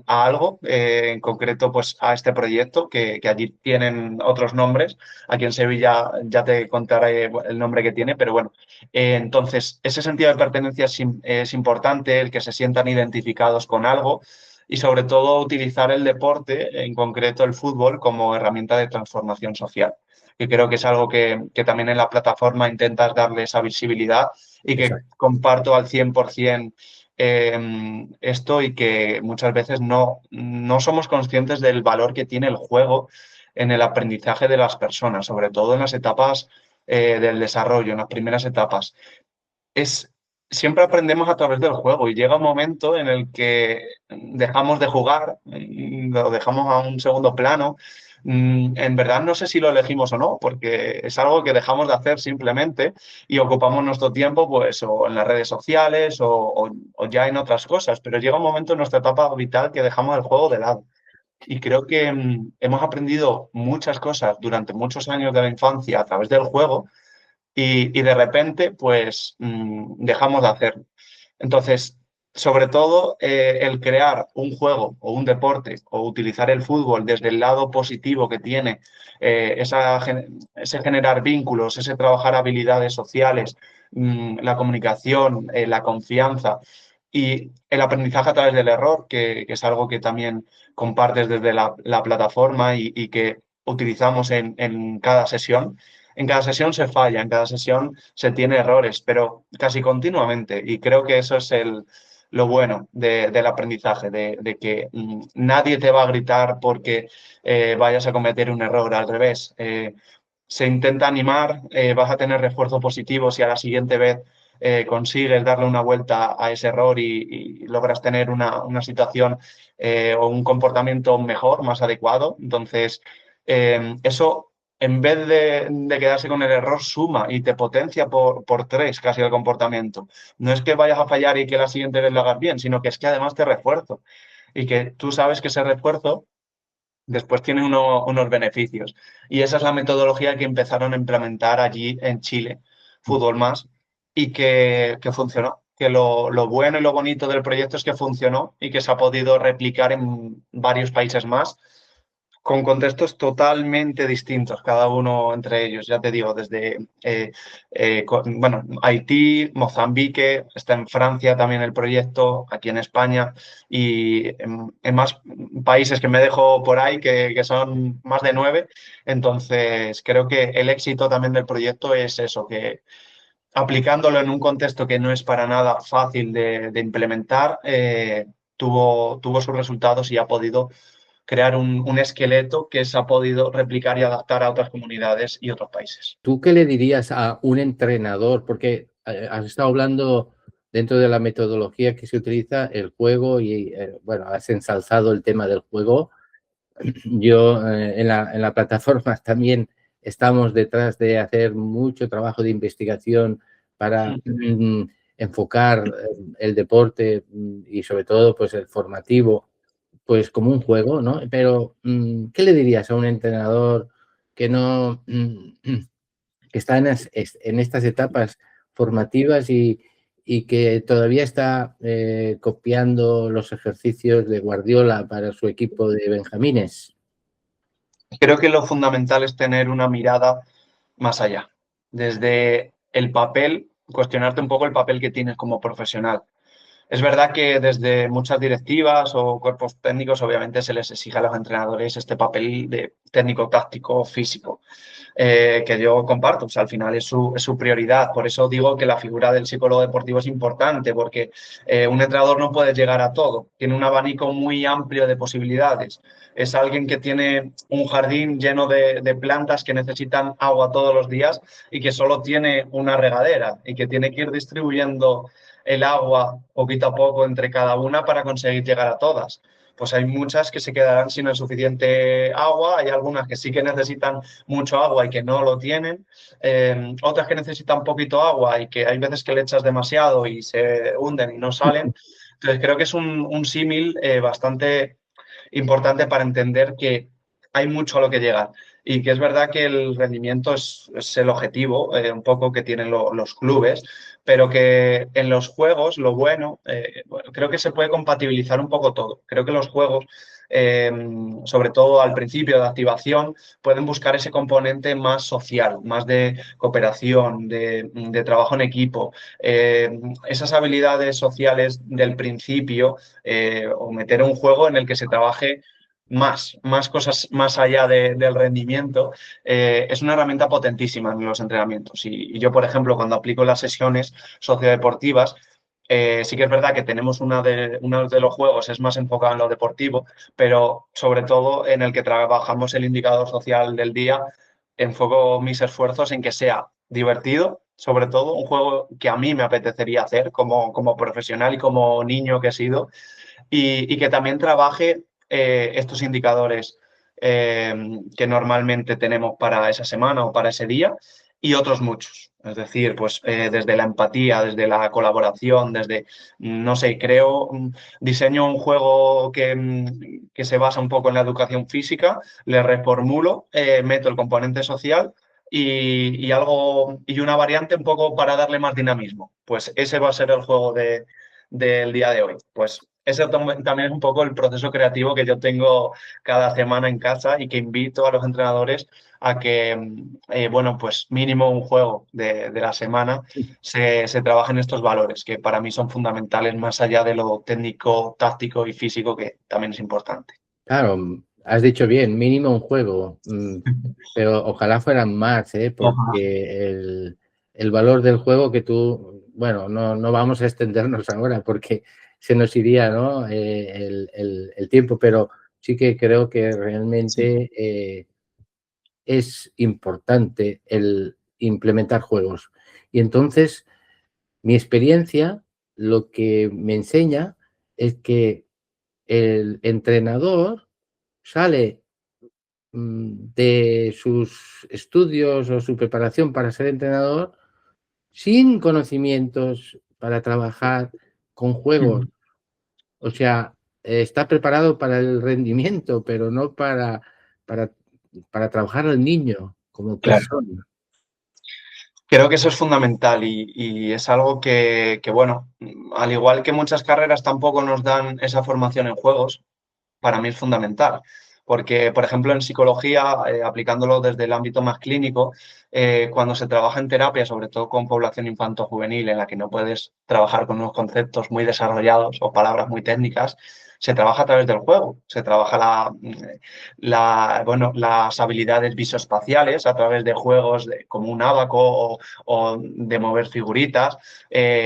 a algo, en concreto pues a este proyecto, que allí tienen otros nombres. Aquí en Sevilla ya te contaré el nombre que tiene, pero bueno, entonces ese sentido de pertenencia es importante, el que se sientan identificados con algo y sobre todo utilizar el deporte, en concreto el fútbol, como herramienta de transformación social, que creo que es algo que también en la plataforma intentas darle esa visibilidad y que Exacto. comparto al 100% esto y que muchas veces no somos conscientes del valor que tiene el juego en el aprendizaje de las personas, sobre todo en las etapas del desarrollo, en las primeras etapas. Es, siempre aprendemos a través del juego y llega un momento en el que dejamos de jugar, lo dejamos a un segundo plano. En verdad no sé si lo elegimos o no, porque es algo que dejamos de hacer simplemente y ocupamos nuestro tiempo pues o en las redes sociales o ya en otras cosas, pero llega un momento en nuestra etapa vital que dejamos el juego de lado. Y creo que hemos aprendido muchas cosas durante muchos años de la infancia a través del juego y de repente pues dejamos de hacerlo. Entonces, sobre todo el crear un juego o un deporte o utilizar el fútbol desde el lado positivo que tiene, ese generar vínculos, ese trabajar habilidades sociales, la comunicación, la confianza y el aprendizaje a través del error, que es algo que también compartes desde la plataforma y que utilizamos en cada sesión. En cada sesión se falla, en cada sesión se tiene errores, pero casi continuamente. Y creo que eso es lo bueno del aprendizaje, de que nadie te va a gritar porque vayas a cometer un error, al revés. Se intenta animar, vas a tener refuerzo positivo si a la siguiente vez consigues darle una vuelta a ese error y logras tener una situación o un comportamiento mejor, más adecuado. Entonces, eso en vez de quedarse con el error, suma y te potencia por tres casi el comportamiento. No es que vayas a fallar y que la siguiente vez lo hagas bien, sino que es que además te refuerzo y que tú sabes que ese refuerzo después tiene unos beneficios. Y esa es la metodología que empezaron a implementar allí en Chile, Fútbol Más, y que funcionó. Que lo bueno y lo bonito del proyecto es que funcionó y que se ha podido replicar en varios países más con contextos totalmente distintos, cada uno entre ellos. Ya te digo, desde bueno, Haití, Mozambique, está en Francia también el proyecto, aquí en España y en más países que me dejo por ahí, que son más de 9. Entonces, creo que el éxito también del proyecto es eso, que aplicándolo en un contexto que no es para nada fácil de implementar, tuvo sus resultados y ha podido crear un esqueleto que se ha podido replicar y adaptar a otras comunidades y otros países. ¿Tú qué le dirías a un entrenador? Porque has estado hablando dentro de la metodología que se utiliza, el juego, y bueno, has ensalzado el tema del juego. Yo en la plataforma también estamos detrás de hacer mucho trabajo de investigación para enfocar el deporte y sobre todo pues el formativo pues como un juego, ¿no? Pero ¿qué le dirías a un entrenador que no que está en estas etapas formativas y que todavía está copiando los ejercicios de Guardiola para su equipo de benjamines? Creo que lo fundamental es tener una mirada más allá. Desde el papel, cuestionarte un poco el papel que tienes como profesional. Es verdad que desde muchas directivas o cuerpos técnicos obviamente se les exige a los entrenadores este papel de técnico, táctico, físico, que yo comparto. O sea, al final es su prioridad. Por eso digo que la figura del psicólogo deportivo es importante, porque un entrenador no puede llegar a todo. Tiene un abanico muy amplio de posibilidades. Es alguien que tiene un jardín lleno de plantas que necesitan agua todos los días y que solo tiene una regadera y que tiene que ir distribuyendo el agua poquito a poco entre cada una para conseguir llegar a todas. Pues hay muchas que se quedarán sin el suficiente agua, hay algunas que sí que necesitan mucho agua y que no lo tienen, otras que necesitan poquito agua y que hay veces que le echas demasiado y se hunden y no salen. Entonces creo que es un símil bastante importante para entender que hay mucho a lo que llegar y que es verdad que el rendimiento es el objetivo un poco que tienen los clubes, pero que en los juegos lo bueno, creo que se puede compatibilizar un poco todo. Creo que los juegos, sobre todo al principio de activación, pueden buscar ese componente más social, más de cooperación, de trabajo en equipo, esas habilidades sociales del principio o meter un juego en el que se trabaje más cosas más allá del rendimiento, es una herramienta potentísima en los entrenamientos. Y yo, por ejemplo, cuando aplico las sesiones sociodeportivas, sí que es verdad que tenemos uno de los juegos es más enfocado en lo deportivo, pero sobre todo en el que trabajamos el indicador social del día, enfoco mis esfuerzos en que sea divertido, sobre todo un juego que a mí me apetecería hacer como profesional y como niño que he sido, y que también trabaje estos indicadores que normalmente tenemos para esa semana o para ese día y otros muchos. Es decir, pues desde la empatía, desde la colaboración, desde, no sé, diseño un juego que se basa un poco en la educación física, le reformulo, meto el componente social y una variante un poco para darle más dinamismo. Pues ese va a ser el juego del día de hoy. Pues ese también es un poco el proceso creativo que yo tengo cada semana en casa y que invito a los entrenadores a que, bueno, pues mínimo un juego de la semana se trabajen estos valores, que para mí son fundamentales más allá de lo técnico, táctico y físico, que también es importante. Claro, has dicho bien, mínimo un juego, pero ojalá fueran más, porque el valor del juego que tú, bueno, no vamos a extendernos ahora porque se nos iría, ¿no? El tiempo, pero sí que creo que Sí. realmente es importante el implementar juegos. Y entonces, mi experiencia lo que me enseña es que el entrenador sale de sus estudios o su preparación para ser entrenador sin conocimientos para trabajar con juegos. Ujú. O sea, está preparado para el rendimiento, pero no para, para trabajar al niño como Claro. persona. Creo que eso es fundamental y es algo bueno, al igual que muchas carreras tampoco nos dan esa formación en juegos, para mí es fundamental. Porque, por ejemplo, en psicología, aplicándolo desde el ámbito más clínico, cuando se trabaja en terapia, sobre todo con población infanto-juvenil, en la que no puedes trabajar con unos conceptos muy desarrollados o palabras muy técnicas, se trabaja a través del juego. Se trabaja las habilidades visoespaciales a través de juegos como un ábaco o de mover figuritas,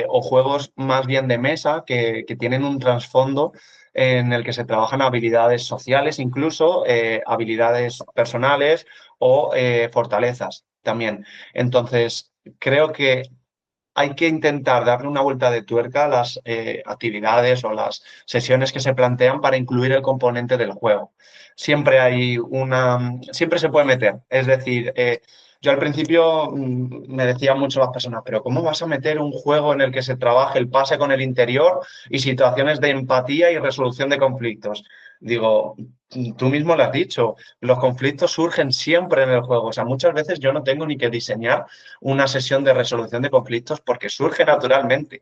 o juegos más bien de mesa que tienen un trasfondo en el que se trabajan habilidades sociales, incluso habilidades personales o fortalezas también. Entonces, creo que hay que intentar darle una vuelta de tuerca a las actividades o las sesiones que se plantean para incluir el componente del juego. Siempre se puede meter. Es decir, yo al principio me decían mucho las personas, pero ¿cómo vas a meter un juego en el que se trabaje el pase con el interior y situaciones de empatía y resolución de conflictos? Digo, tú mismo lo has dicho, los conflictos surgen siempre en el juego. O sea, muchas veces yo no tengo ni que diseñar una sesión de resolución de conflictos porque surge naturalmente.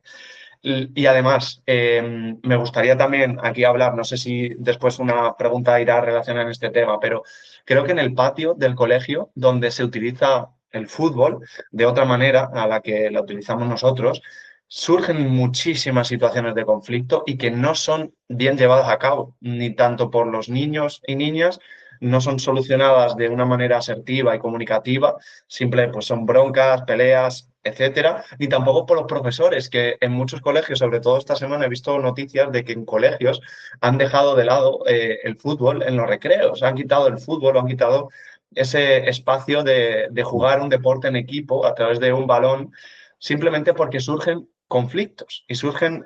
Y además, me gustaría también aquí hablar, no sé si después una pregunta irá relacionada en este tema, pero creo que en el patio del colegio, donde se utiliza el fútbol de otra manera a la que la utilizamos nosotros, surgen muchísimas situaciones de conflicto y que no son bien llevadas a cabo, ni tanto por los niños y niñas, no son solucionadas de una manera asertiva y comunicativa, simple pues son broncas, peleas, etcétera, ni tampoco por los profesores, que en muchos colegios, sobre todo esta semana, he visto noticias de que en colegios han dejado de lado el fútbol en los recreos, han quitado el fútbol, han quitado ese espacio de jugar un deporte en equipo a través de un balón, simplemente porque surgen conflictos y surgen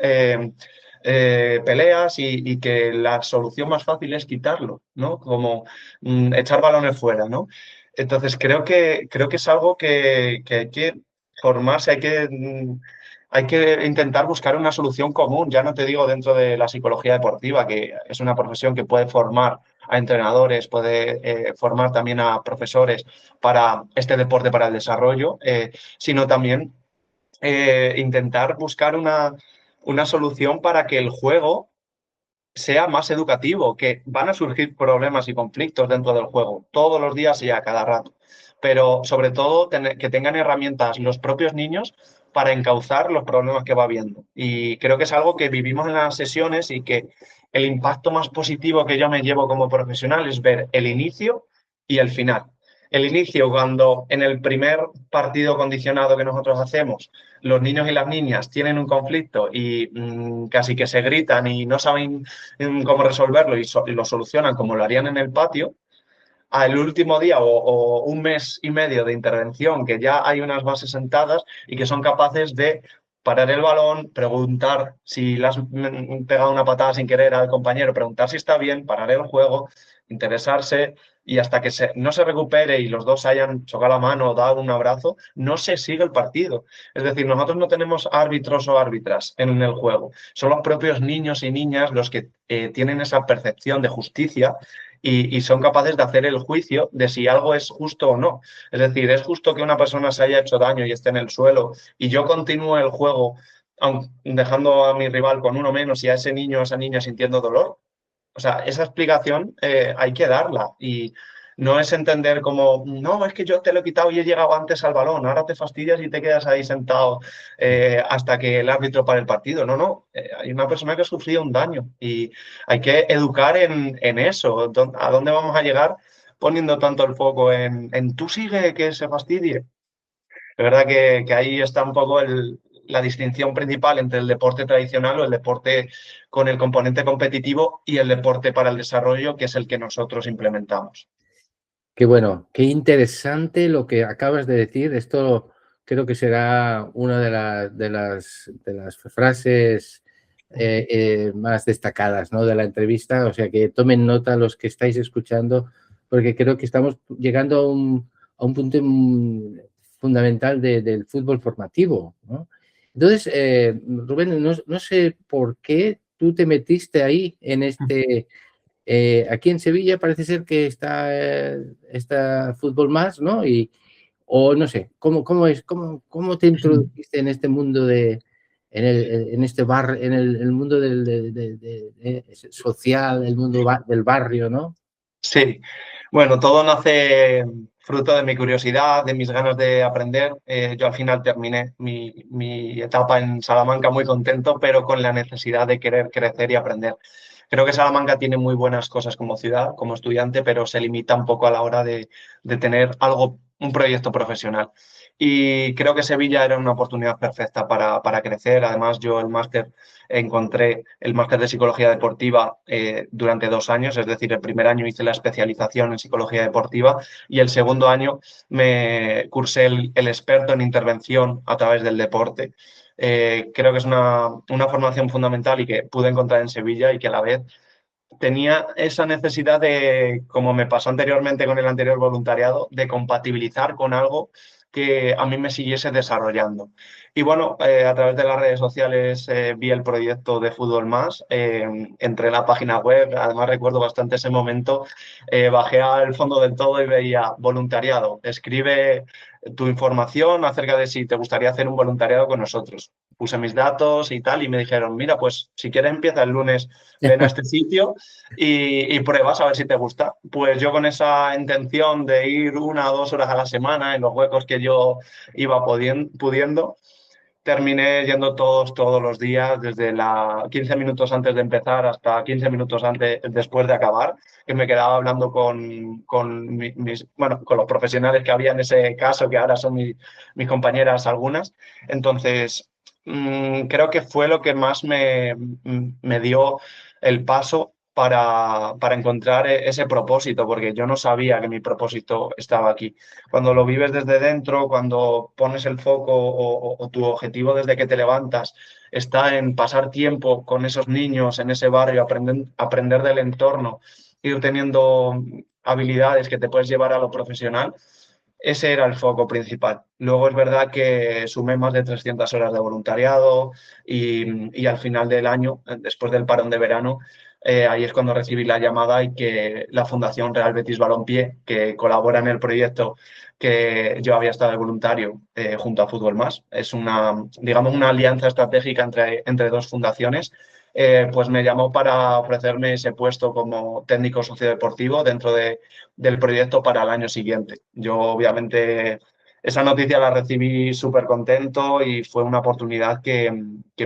peleas y que la solución más fácil es quitarlo, ¿no? Como echar balones fuera, ¿no? Entonces, creo que es algo que hay que formarse, hay que intentar buscar una solución común. Ya no te digo dentro de la psicología deportiva, que es una profesión que puede formar a entrenadores, puede formar también a profesores para este deporte, para el desarrollo, sino también intentar buscar una solución para que el juego sea más educativo, que van a surgir problemas y conflictos dentro del juego todos los días y a cada rato, pero sobre todo que tengan herramientas los propios niños para encauzar los problemas que va viendo. Y creo que es algo que vivimos en las sesiones y que el impacto más positivo que yo me llevo como profesional es ver el inicio y el final. El inicio, cuando en el primer partido condicionado que nosotros hacemos, los niños y las niñas tienen un conflicto y casi que se gritan y no saben cómo resolverlo y lo solucionan como lo harían en el patio, al último día o un mes y medio de intervención, que ya hay unas bases sentadas y que son capaces de parar el balón, preguntar si le has pegado una patada sin querer al compañero, preguntar si está bien, parar el juego, interesarse y hasta que no se recupere y los dos hayan chocado la mano o dado un abrazo, no se sigue el partido. Es decir, nosotros no tenemos árbitros o árbitras en el juego. Son los propios niños y niñas los que tienen esa percepción de justicia y son capaces de hacer el juicio de si algo es justo o no. Es decir, ¿es justo que una persona se haya hecho daño y esté en el suelo y yo continúe el juego dejando a mi rival con uno menos y a ese niño o a esa niña sintiendo dolor? O sea, esa explicación hay que darla y no es entender como, no, es que yo te lo he quitado y he llegado antes al balón, ahora te fastidias y te quedas ahí sentado hasta que el árbitro pare el partido. No, no, hay una persona que ha sufrido un daño y hay que educar en eso. ¿A dónde vamos a llegar poniendo tanto el foco en tú sigue que se fastidie? Es verdad que ahí está un poco la distinción principal entre el deporte tradicional o el deporte con el componente competitivo y el deporte para el desarrollo, que es el que nosotros implementamos. Qué bueno, qué interesante lo que acabas de decir. Esto creo que será una de las frases más destacadas, ¿no?, de la entrevista. O sea, que tomen nota los que estáis escuchando, porque creo que estamos llegando a un punto fundamental del fútbol formativo, ¿no? Entonces, Rubén, no sé por qué tú te metiste ahí en este. Aquí en Sevilla parece ser que está Fútbol Más, ¿no? O no sé, ¿cómo te introdujiste en este mundo en este en el mundo social, el mundo del barrio, ¿no? Sí, bueno, todo nace fruto de mi curiosidad, de mis ganas de aprender. Yo al final terminé mi etapa en Salamanca muy contento, pero con la necesidad de querer crecer y aprender. Creo que Salamanca tiene muy buenas cosas como ciudad, como estudiante, pero se limita un poco a la hora de tener algo, un proyecto profesional. Y creo que Sevilla era una oportunidad perfecta para crecer. Además, yo encontré el máster de psicología deportiva durante 2 años, es decir, el primer año hice la especialización en psicología deportiva y el segundo año me cursé el experto en intervención a través del deporte. Creo que es una formación fundamental y que pude encontrar en Sevilla y que a la vez tenía esa necesidad de, como me pasó anteriormente con el anterior voluntariado, de compatibilizar con algo que a mí me siguiese desarrollando. Y bueno, a través de las redes sociales vi el proyecto de Fútbol Más, entré en la página web, además recuerdo bastante ese momento, bajé al fondo del todo y veía voluntariado, escribe tu información acerca de si te gustaría hacer un voluntariado con nosotros. Puse mis datos y tal y me dijeron, mira, pues si quieres empieza el lunes, ven a este sitio y pruebas a ver si te gusta. Pues yo con esa intención de ir 1 o 2 horas a la semana en los huecos que yo iba pudiendo, terminé yendo todos los días, desde 15 minutos antes de empezar hasta 15 minutos después de acabar, que me quedaba hablando con los profesionales que había en ese caso, que ahora son mis compañeras algunas. Entonces, creo que fue lo que más me dio el paso para encontrar ese propósito, porque yo no sabía que mi propósito estaba aquí. Cuando lo vives desde dentro, cuando pones el foco o tu objetivo desde que te levantas está en pasar tiempo con esos niños en ese barrio, aprender del entorno, ir teniendo habilidades que te puedes llevar a lo profesional, ese era el foco principal. Luego es verdad que sumé más de 300 horas de voluntariado y al final del año, después del parón de verano, ahí es cuando recibí la llamada y que la Fundación Real Betis Balompié, que colabora en el proyecto que yo había estado de voluntario junto a Fútbol Más, es digamos, una alianza estratégica entre dos fundaciones, pues me llamó para ofrecerme ese puesto como técnico sociodeportivo dentro del proyecto para el año siguiente. Yo obviamente esa noticia la recibí súper contento y fue una oportunidad que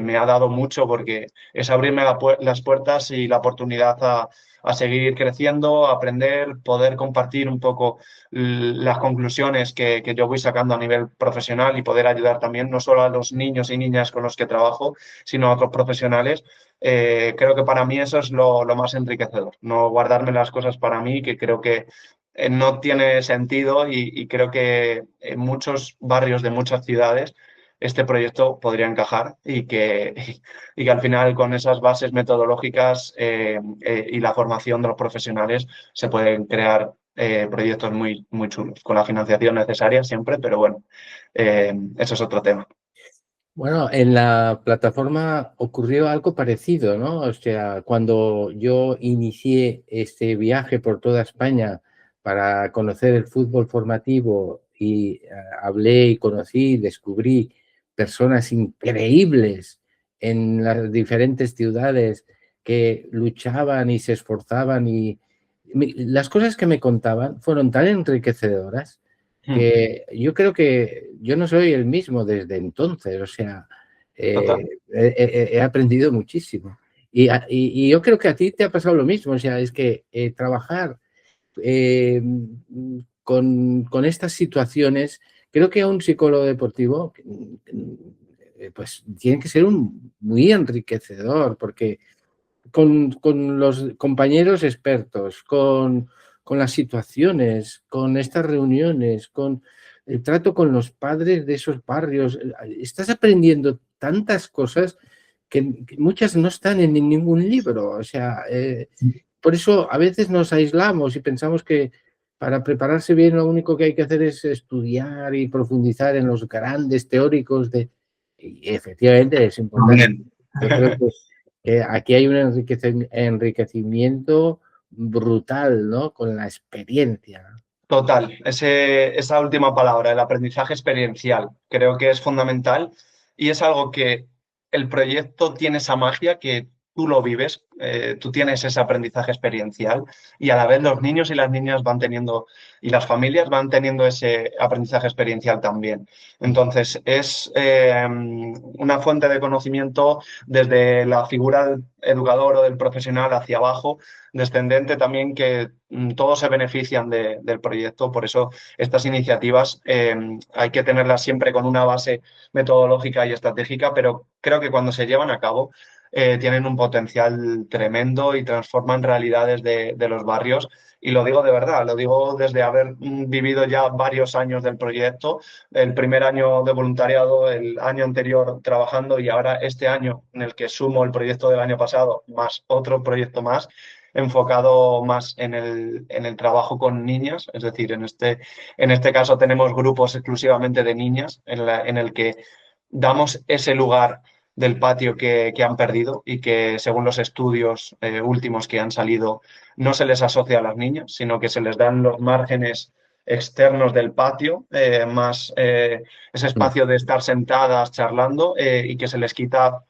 me ha dado mucho porque es abrirme las puertas y la oportunidad a seguir creciendo, a aprender, poder compartir un poco las conclusiones que yo voy sacando a nivel profesional y poder ayudar también no solo a los niños y niñas con los que trabajo, sino a otros profesionales. Creo que para mí eso es lo más enriquecedor, no guardarme las cosas para mí, que creo que no tiene sentido y creo que en muchos barrios de muchas ciudades este proyecto podría encajar y que al final con esas bases metodológicas y la formación de los profesionales se pueden crear proyectos muy, muy chulos, con la financiación necesaria siempre, pero bueno, eso es otro tema. Bueno, en la plataforma ocurrió algo parecido, ¿no? O sea, cuando yo inicié este viaje por toda España para conocer el fútbol formativo y hablé y conocí, descubrí personas increíbles en las diferentes ciudades que luchaban y se esforzaban y las cosas que me contaban fueron tan enriquecedoras que yo creo que yo no soy el mismo desde entonces, o sea, Total. he aprendido muchísimo. Y yo creo que a ti te ha pasado lo mismo, o sea, es que trabajar eh, con estas situaciones, creo que a un psicólogo deportivo pues tiene que ser muy enriquecedor, porque con los compañeros expertos, con las situaciones, con estas reuniones, con el trato con los padres de esos barrios, estás aprendiendo tantas cosas que muchas no están en ningún libro. O sea, por eso a veces nos aislamos y pensamos que para prepararse bien lo único que hay que hacer es estudiar y profundizar en los grandes teóricos y efectivamente es importante. También. Yo creo que aquí hay un enriquecimiento brutal, ¿no? Con la experiencia. Total, esa última palabra, el aprendizaje experiencial, creo que es fundamental y es algo que el proyecto tiene esa magia que tú lo vives, tú tienes ese aprendizaje experiencial y a la vez los niños y las niñas van teniendo y las familias van teniendo ese aprendizaje experiencial también. Entonces, es una fuente de conocimiento desde la figura del educador o del profesional hacia abajo descendente también que todos se benefician del proyecto. Por eso estas iniciativas hay que tenerlas siempre con una base metodológica y estratégica, pero creo que cuando se llevan a cabo tienen un potencial tremendo y transforman realidades de los barrios. Y lo digo de verdad, lo digo desde haber vivido ya varios años del proyecto, el primer año de voluntariado, el año anterior trabajando y ahora este año en el que sumo el proyecto del año pasado más otro proyecto más enfocado más en el trabajo con niñas, es decir, en este caso tenemos grupos exclusivamente de niñas en el que damos ese lugar del patio que han perdido y que según los estudios últimos que han salido no se les asocia a las niñas, sino que se les dan los márgenes externos del patio, más ese espacio de estar sentadas charlando y que se les quita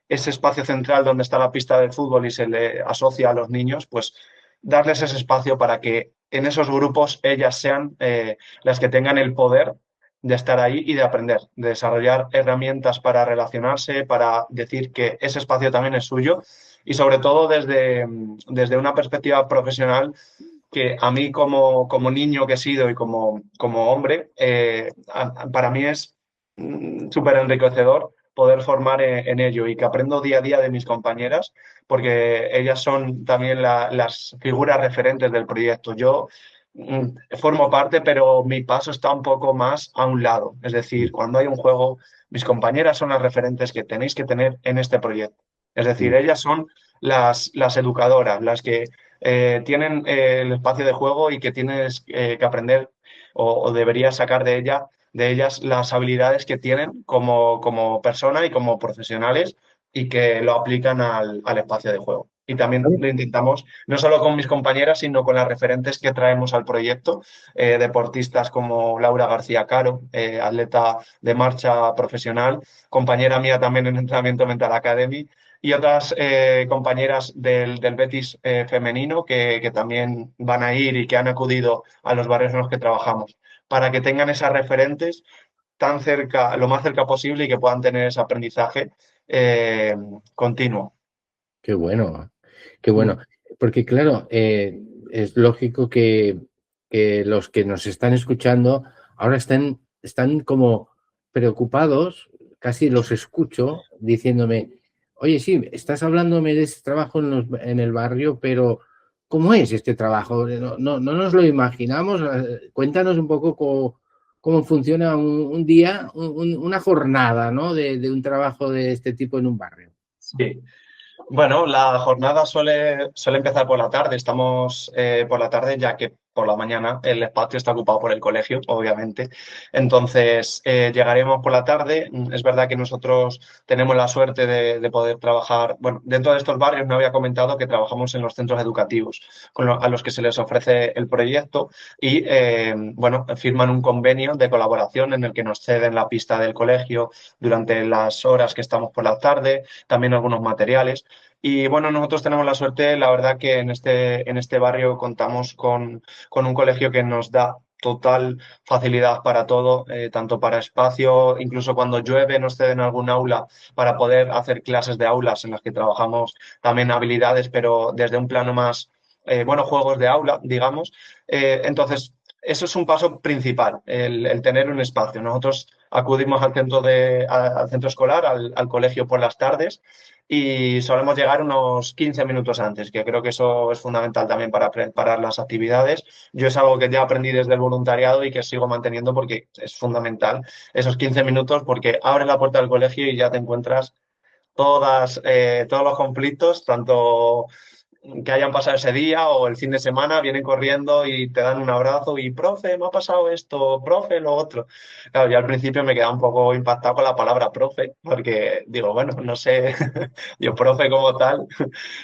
ese espacio central donde está la pista de fútbol y se le asocia a los niños, pues darles ese espacio para que en esos grupos ellas sean las que tengan el poder de estar ahí y de aprender, de desarrollar herramientas para relacionarse, para decir que ese espacio también es suyo y sobre todo desde una perspectiva profesional que a mí como niño que he sido y como hombre, para mí es súper enriquecedor poder formar en ello y que aprendo día a día de mis compañeras, porque ellas son también las figuras referentes del proyecto. Yo formo parte, pero mi paso está un poco más a un lado. Es decir, cuando hay un juego, mis compañeras son las referentes que tenéis que tener en este proyecto. Es decir, ellas son las educadoras, las que tienen el espacio de juego y que tienes que aprender o deberías sacar de ellas las habilidades que tienen como persona y como profesionales y que lo aplican al espacio de juego. Y también lo intentamos, no solo con mis compañeras, sino con las referentes que traemos al proyecto, deportistas como Laura García Caro, atleta de marcha profesional, compañera mía también en Entrenamiento Mental Academy, y otras compañeras del Betis femenino que también van a ir y que han acudido a los barrios en los que trabajamos, para que tengan esas referentes tan cerca, lo más cerca posible y que puedan tener ese aprendizaje continuo. Qué bueno, qué bueno. Porque claro, es lógico que los que nos están escuchando ahora están como preocupados, casi los escucho diciéndome, oye, sí, estás hablándome de este trabajo en el barrio, pero ¿cómo es este trabajo? No nos lo imaginamos. Cuéntanos un poco cómo funciona un día, una jornada, ¿no? De un trabajo de este tipo en un barrio. Sí. Bueno, la jornada suele empezar por la tarde. Estamos por la tarde, ya que por la mañana el espacio está ocupado por el colegio, obviamente. Entonces, llegaremos por la tarde. Es verdad que nosotros tenemos la suerte de poder trabajar. Bueno, dentro de estos barrios me había comentado que trabajamos en los centros educativos a los que se les ofrece el proyecto y, bueno, firman un convenio de colaboración en el que nos ceden la pista del colegio durante las horas que estamos por la tarde, también algunos materiales. Y bueno, nosotros tenemos la suerte, la verdad que en este barrio contamos con un colegio que nos da total facilidad para todo, tanto para espacio, incluso cuando llueve nos ceden algún aula para poder hacer clases de aulas en las que trabajamos también habilidades, pero desde un plano más, bueno, juegos de aula, digamos. Entonces, eso es un paso principal, el tener un espacio. Nosotros acudimos al centro escolar, al colegio por las tardes y solemos llegar unos 15 minutos antes, que creo que eso es fundamental también para preparar las actividades. Yo es algo que ya aprendí desde el voluntariado y que sigo manteniendo porque es fundamental esos 15 minutos porque abres la puerta del colegio y ya te encuentras todos los conflictos, tanto que hayan pasado ese día o el fin de semana, vienen corriendo y te dan un abrazo y, profe, me ha pasado esto, profe, lo otro. Claro, yo al principio me quedaba un poco impactado con la palabra profe, porque digo, bueno, no sé, yo profe como tal,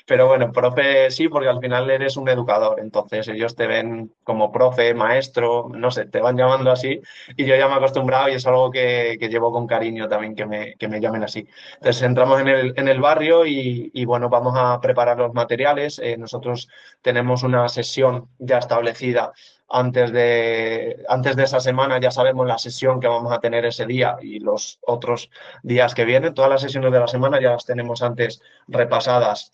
pero bueno, profe sí, porque al final eres un educador, entonces ellos te ven como profe, maestro, no sé, te van llamando así y yo ya me he acostumbrado y es algo que llevo con cariño también que me llamen así. Entonces entramos en el barrio y, bueno, vamos a preparar los materiales. Nosotros tenemos una sesión ya establecida antes de esa semana, ya sabemos la sesión que vamos a tener ese día y los otros días que vienen. Todas las sesiones de la semana ya las tenemos antes repasadas,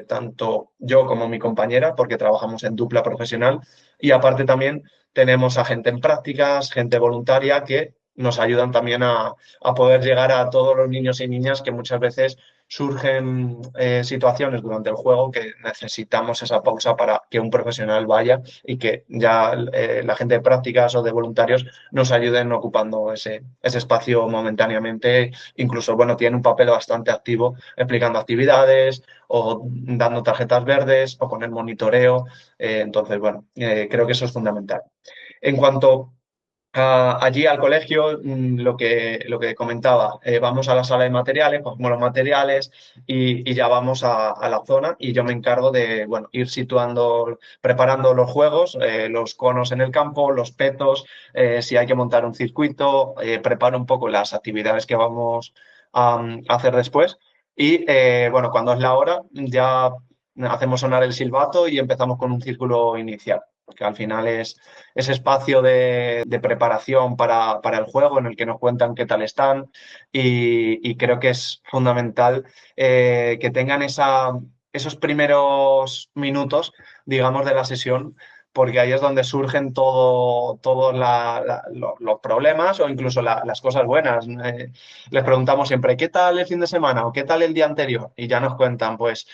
tanto yo como mi compañera, porque trabajamos en dupla profesional y aparte también tenemos a gente en prácticas, gente voluntaria que nos ayudan también a poder llegar a todos los niños y niñas que muchas veces surgen situaciones durante el juego que necesitamos esa pausa para que un profesional vaya y que ya la gente de prácticas o de voluntarios nos ayuden ocupando ese espacio momentáneamente. Incluso, bueno, tiene un papel bastante activo explicando actividades o dando tarjetas verdes o con el monitoreo. Entonces, bueno, creo que eso es fundamental. En cuanto allí al colegio, lo que comentaba, vamos a la sala de materiales, cogemos los materiales y ya vamos a la zona y yo me encargo de, bueno, ir situando, preparando los juegos, los conos en el campo, los petos, si hay que montar un circuito, preparo un poco las actividades que vamos a hacer después y, bueno, cuando es la hora ya hacemos sonar el silbato y empezamos con un círculo inicial, porque al final es ese espacio de preparación para el juego en el que nos cuentan qué tal están y creo que es fundamental que tengan esos primeros minutos, digamos, de la sesión, porque ahí es donde surgen todos los problemas o incluso las cosas buenas. Les preguntamos siempre, ¿qué tal el fin de semana o qué tal el día anterior? Y ya nos cuentan, pues,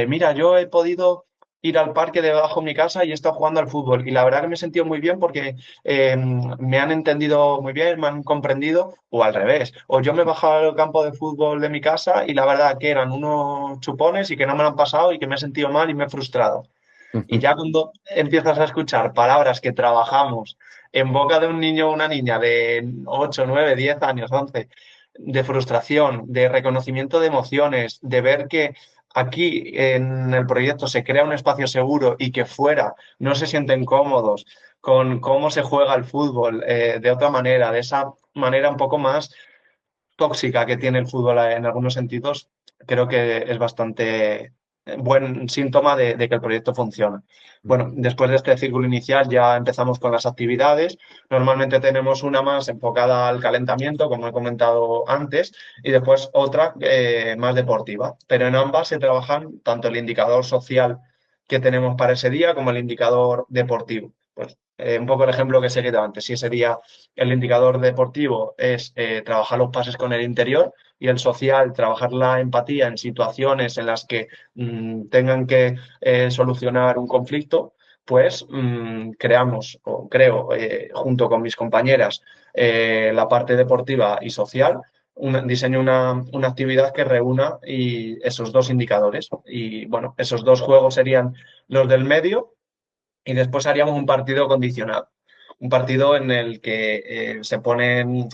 mira, yo he podido ir al parque debajo de mi casa y he estado jugando al fútbol. Y la verdad que me he sentido muy bien porque me han entendido muy bien, me han comprendido, o al revés. O yo me he bajado al campo de fútbol de mi casa y la verdad que eran unos chupones y que no me lo han pasado y que me he sentido mal y me he frustrado. Y ya cuando empiezas a escuchar palabras que trabajamos en boca de un niño o una niña de 8 9 10 años, 11 de frustración, de reconocimiento de emociones, de ver que aquí en el proyecto se crea un espacio seguro y que fuera no se sienten cómodos con cómo se juega el fútbol de otra manera, de esa manera un poco más tóxica que tiene el fútbol en algunos sentidos, creo que es bastante buen síntoma de que el proyecto funciona. Bueno, después de este círculo inicial ya empezamos con las actividades. Normalmente tenemos una más enfocada al calentamiento, como he comentado antes, y después otra más deportiva. Pero en ambas se trabajan tanto el indicador social que tenemos para ese día como el indicador deportivo. Pues un poco el ejemplo que he seguido antes. Si ese día el indicador deportivo es trabajar los pases con el interior y el social, trabajar la empatía en situaciones en las que tengan que solucionar un conflicto, pues creamos, o creo, junto con mis compañeras, la parte deportiva y social. Diseño una actividad que reúna esos dos indicadores. Y bueno, esos dos juegos serían los del medio y después haríamos un partido condicionado. Un partido en el que se ponen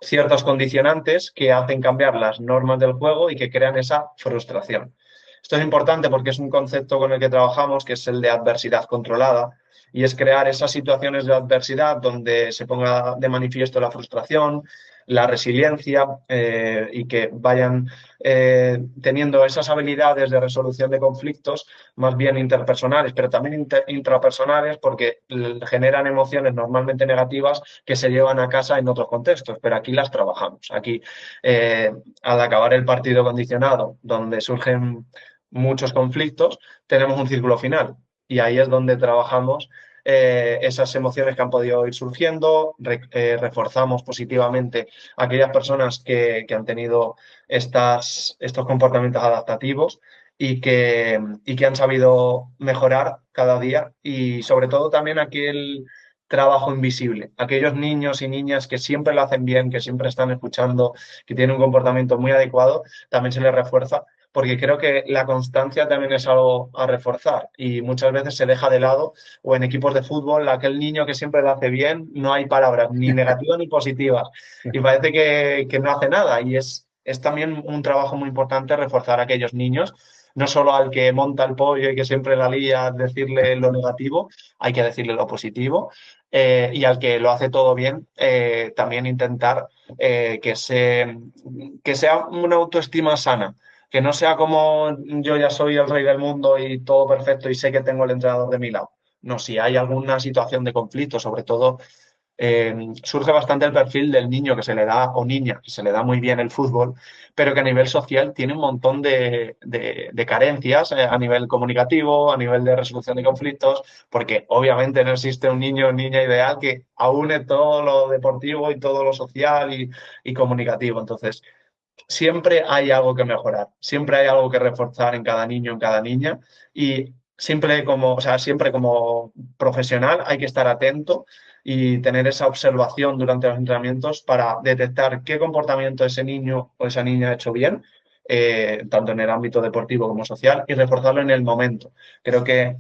ciertos condicionantes que hacen cambiar las normas del juego y que crean esa frustración. Esto es importante porque es un concepto con el que trabajamos, que es el de adversidad controlada, y es crear esas situaciones de adversidad donde se ponga de manifiesto la frustración, la resiliencia y que vayan teniendo esas habilidades de resolución de conflictos más bien interpersonales, pero también intrapersonales porque generan emociones normalmente negativas que se llevan a casa en otros contextos, pero aquí las trabajamos. Aquí, al acabar el partido condicionado, donde surgen muchos conflictos, tenemos un círculo final y ahí es donde trabajamos esas emociones que han podido ir surgiendo, reforzamos positivamente a aquellas personas que han tenido estos comportamientos adaptativos y que han sabido mejorar cada día y sobre todo también aquel trabajo invisible, aquellos niños y niñas que siempre lo hacen bien, que siempre están escuchando, que tienen un comportamiento muy adecuado, también se les refuerza porque creo que la constancia también es algo a reforzar y muchas veces se deja de lado o en equipos de fútbol, aquel niño que siempre lo hace bien, no hay palabras ni negativas ni positivas y parece que no hace nada y es también un trabajo muy importante reforzar a aquellos niños, no solo al que monta el pollo y que siempre la lía, decirle lo negativo, hay que decirle lo positivo y al que lo hace todo bien, también intentar que sea una autoestima sana que no sea como yo ya soy el rey del mundo y todo perfecto y sé que tengo el entrenador de mi lado. No, si hay alguna situación de conflicto, sobre todo, surge bastante el perfil del niño que se le da, o niña, que se le da muy bien el fútbol, pero que a nivel social tiene un montón de carencias a nivel comunicativo, a nivel de resolución de conflictos, porque obviamente no existe un niño o niña ideal que aúne todo lo deportivo y todo lo social y comunicativo. Entonces, siempre hay algo que mejorar, siempre hay algo que reforzar en cada niño, en cada niña y siempre como profesional hay que estar atento y tener esa observación durante los entrenamientos para detectar qué comportamiento ese niño o esa niña ha hecho bien, tanto en el ámbito deportivo como social, y reforzarlo en el momento. Creo que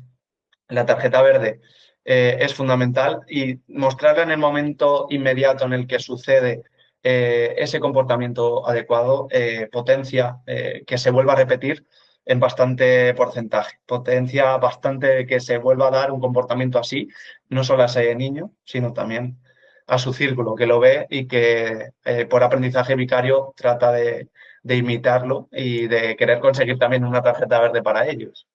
la tarjeta verde es fundamental y mostrarla en el momento inmediato en el que sucede ese comportamiento adecuado potencia que se vuelva a repetir en bastante porcentaje. Potencia bastante que se vuelva a dar un comportamiento así, no solo a ese niño, sino también a su círculo, que lo ve y que por aprendizaje vicario trata de imitarlo y de querer conseguir también una tarjeta verde para ellos.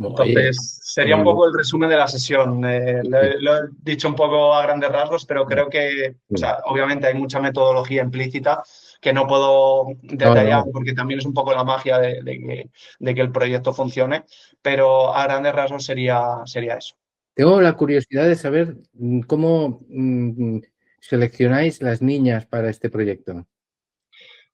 Oye, Entonces, sería un muy bien. poco el resumen de la sesión. Lo he dicho un poco a grandes rasgos, pero creo que, o Sí. sea, obviamente hay mucha metodología implícita que no puedo No, detallar no. porque también es un poco la magia de que el proyecto funcione, pero a grandes rasgos sería eso. Tengo la curiosidad de saber cómo seleccionáis las niñas para este proyecto.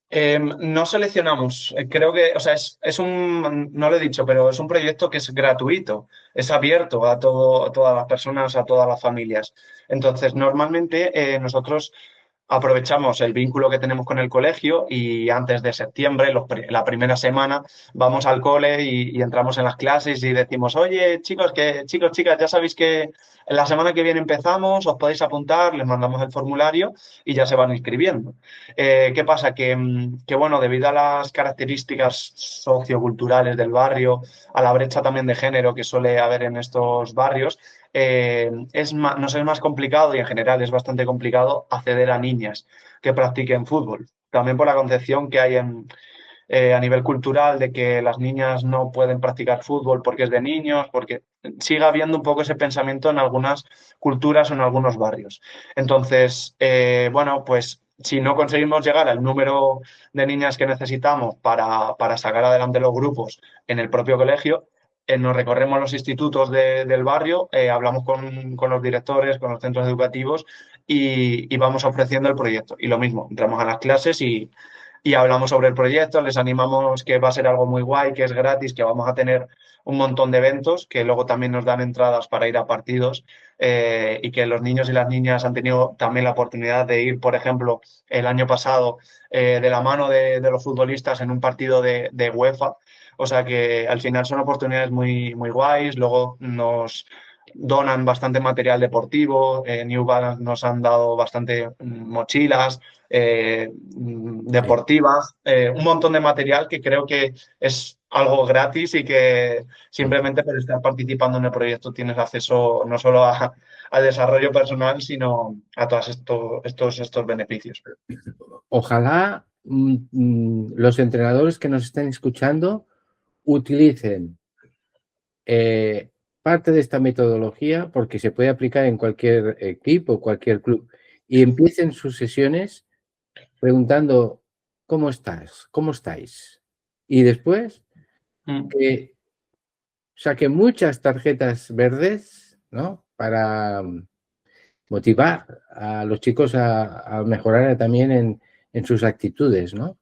No seleccionamos, creo que, o sea, no lo he dicho, pero es un proyecto que es gratuito, es abierto a todas las personas, a todas las familias. Entonces, normalmente nosotros aprovechamos el vínculo que tenemos con el colegio y antes de septiembre, la primera semana, vamos al cole y entramos en las clases y decimos, oye, chicos, chicas, ya sabéis que la semana que viene empezamos, os podéis apuntar, les mandamos el formulario y ya se van inscribiendo. ¿Qué pasa? Bueno, debido a las características socioculturales del barrio, a la brecha también de género que suele haber en estos barrios, nos es más complicado y en general es bastante complicado acceder a niñas que practiquen fútbol. También por la concepción que hay a nivel cultural de que las niñas no pueden practicar fútbol porque es de niños, porque sigue habiendo un poco ese pensamiento en algunas culturas o en algunos barrios. Entonces, bueno, pues si no conseguimos llegar al número de niñas que necesitamos para sacar adelante los grupos en el propio colegio, nos recorremos los institutos del barrio, hablamos con los directores, con los centros educativos y vamos ofreciendo el proyecto. Y lo mismo, entramos a las clases y hablamos sobre el proyecto, les animamos que va a ser algo muy guay, que es gratis, que vamos a tener un montón de eventos, que luego también nos dan entradas para ir a partidos y que los niños y las niñas han tenido también la oportunidad de ir, por ejemplo, el año pasado de la mano de los futbolistas en un partido de UEFA. O sea que al final son oportunidades muy, muy guays. Luego nos donan bastante material deportivo. New Balance nos han dado bastante mochilas Sí. deportivas, un montón de material que creo que es algo gratis y que simplemente por estar participando en el proyecto tienes acceso no solo al desarrollo personal, sino a todos estos beneficios. Ojalá los entrenadores que nos estén escuchando utilicen parte de esta metodología porque se puede aplicar en cualquier equipo, cualquier club y empiecen sus sesiones preguntando ¿cómo estás? ¿Cómo estáis? Y después Mm. que saque muchas tarjetas verdes, ¿no? Para motivar a los chicos a mejorar también en sus actitudes, ¿no?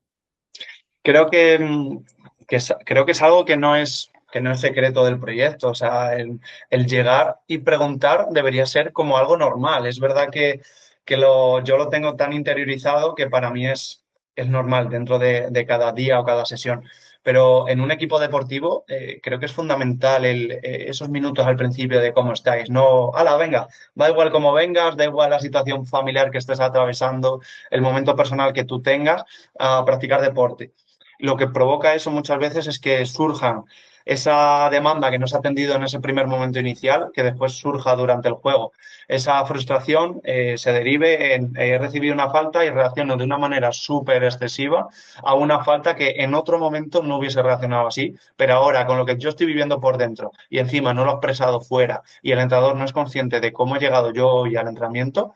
Creo creo que es algo que no es secreto del proyecto. O sea, el llegar y preguntar debería ser como algo normal. Es verdad yo lo tengo tan interiorizado que para mí es normal dentro de cada día o cada sesión. Pero en un equipo deportivo creo que es fundamental esos minutos al principio de cómo estáis. No, ala, venga, da igual cómo vengas, da igual la situación familiar que estés atravesando, el momento personal que tú tengas, a practicar deporte. Lo que provoca eso muchas veces es que surjan esa demanda que no se ha atendido en ese primer momento inicial, que después surja durante el juego. Esa frustración se derive en he recibido una falta y reacciono de una manera súper excesiva a una falta que en otro momento no hubiese reaccionado así, pero ahora con lo que yo estoy viviendo por dentro y encima no lo he expresado fuera y el entrenador no es consciente de cómo he llegado yo hoy al entrenamiento,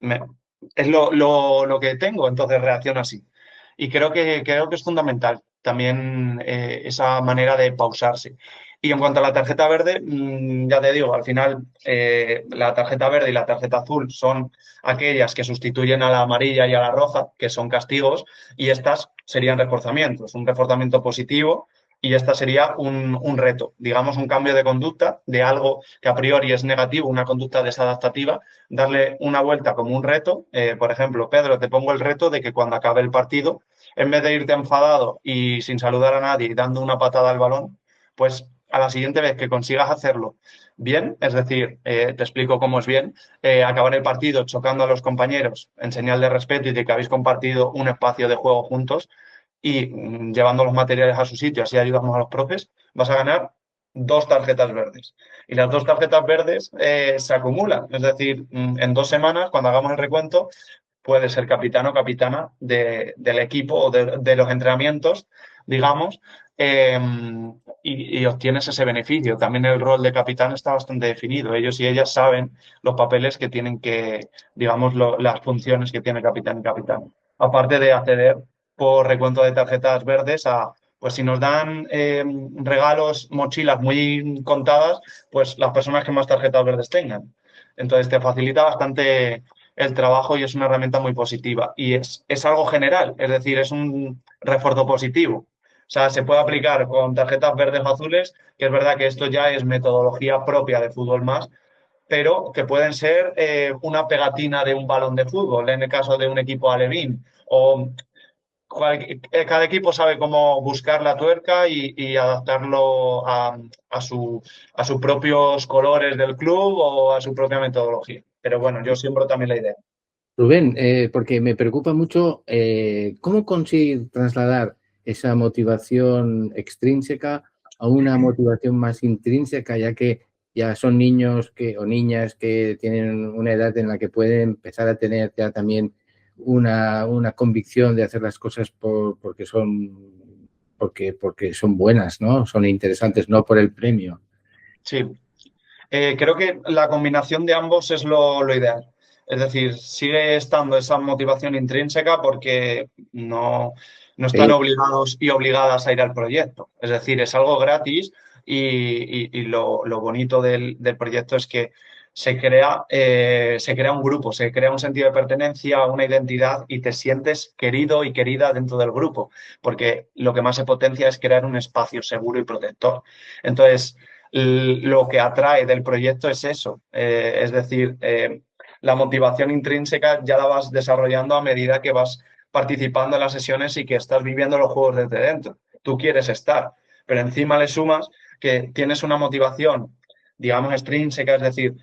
me, es lo que tengo, entonces reacciono así. Y creo que es fundamental también esa manera de pausarse. Y en cuanto a la tarjeta verde, ya te digo, al final la tarjeta verde y la tarjeta azul son aquellas que sustituyen a la amarilla y a la roja, que son castigos, y estas serían reforzamientos, un reforzamiento positivo y esta sería un reto, digamos un cambio de conducta de algo que a priori es negativo, una conducta desadaptativa, darle una vuelta como un reto. Por ejemplo, Pedro, te pongo el reto de que cuando acabe el partido, en vez de irte enfadado y sin saludar a nadie y dando una patada al balón, pues a la siguiente vez que consigas hacerlo bien, es decir, te explico cómo es bien, acabar el partido chocando a los compañeros en señal de respeto y de que habéis compartido un espacio de juego juntos y llevando los materiales a su sitio, así ayudamos a los profes, vas a ganar 2 tarjetas verdes. Y las 2 tarjetas verdes se acumulan, es decir, en 2 semanas, cuando hagamos el recuento, puede ser capitán o capitana del equipo o de los entrenamientos, digamos, eh, y obtienes ese beneficio. También el rol de capitán está bastante definido. Ellos y ellas saben los papeles que tienen que, digamos, las funciones que tiene capitán y capitán. Aparte de acceder por recuento de tarjetas verdes a, pues si nos dan regalos, mochilas muy contadas, pues las personas que más tarjetas verdes tengan. Entonces te facilita bastante el trabajo y es una herramienta muy positiva. Y es algo general, es decir, es un refuerzo positivo. O sea, se puede aplicar con tarjetas verdes o azules, que es verdad que esto ya es metodología propia de Fútbol Más, pero que pueden ser una pegatina de un balón de fútbol, en el caso de un equipo alevín, o cada equipo sabe cómo buscar la tuerca y adaptarlo a sus propios colores del club o a su propia metodología. Pero bueno, yo siembro también la idea. Rubén, porque me preocupa mucho cómo conseguir trasladar esa motivación extrínseca a una motivación más intrínseca, ya que ya son niños o niñas que tienen una edad en la que pueden empezar a tener ya también una convicción de hacer las cosas porque son buenas, ¿no? Son interesantes, no por el premio. Sí, creo que la combinación de ambos es lo ideal. Es decir, sigue estando esa motivación intrínseca porque no están Sí. obligados y obligadas a ir al proyecto. Es decir, es algo gratis y lo bonito del proyecto es que se crea un grupo, se crea un sentido de pertenencia, una identidad y te sientes querido y querida dentro del grupo, porque lo que más se potencia es crear un espacio seguro y protector. Entonces, lo que atrae del proyecto es eso, es decir, la motivación intrínseca ya la vas desarrollando a medida que vas participando en las sesiones y que estás viviendo los juegos desde dentro. Tú quieres estar, pero encima le sumas que tienes una motivación, digamos, extrínseca, es decir,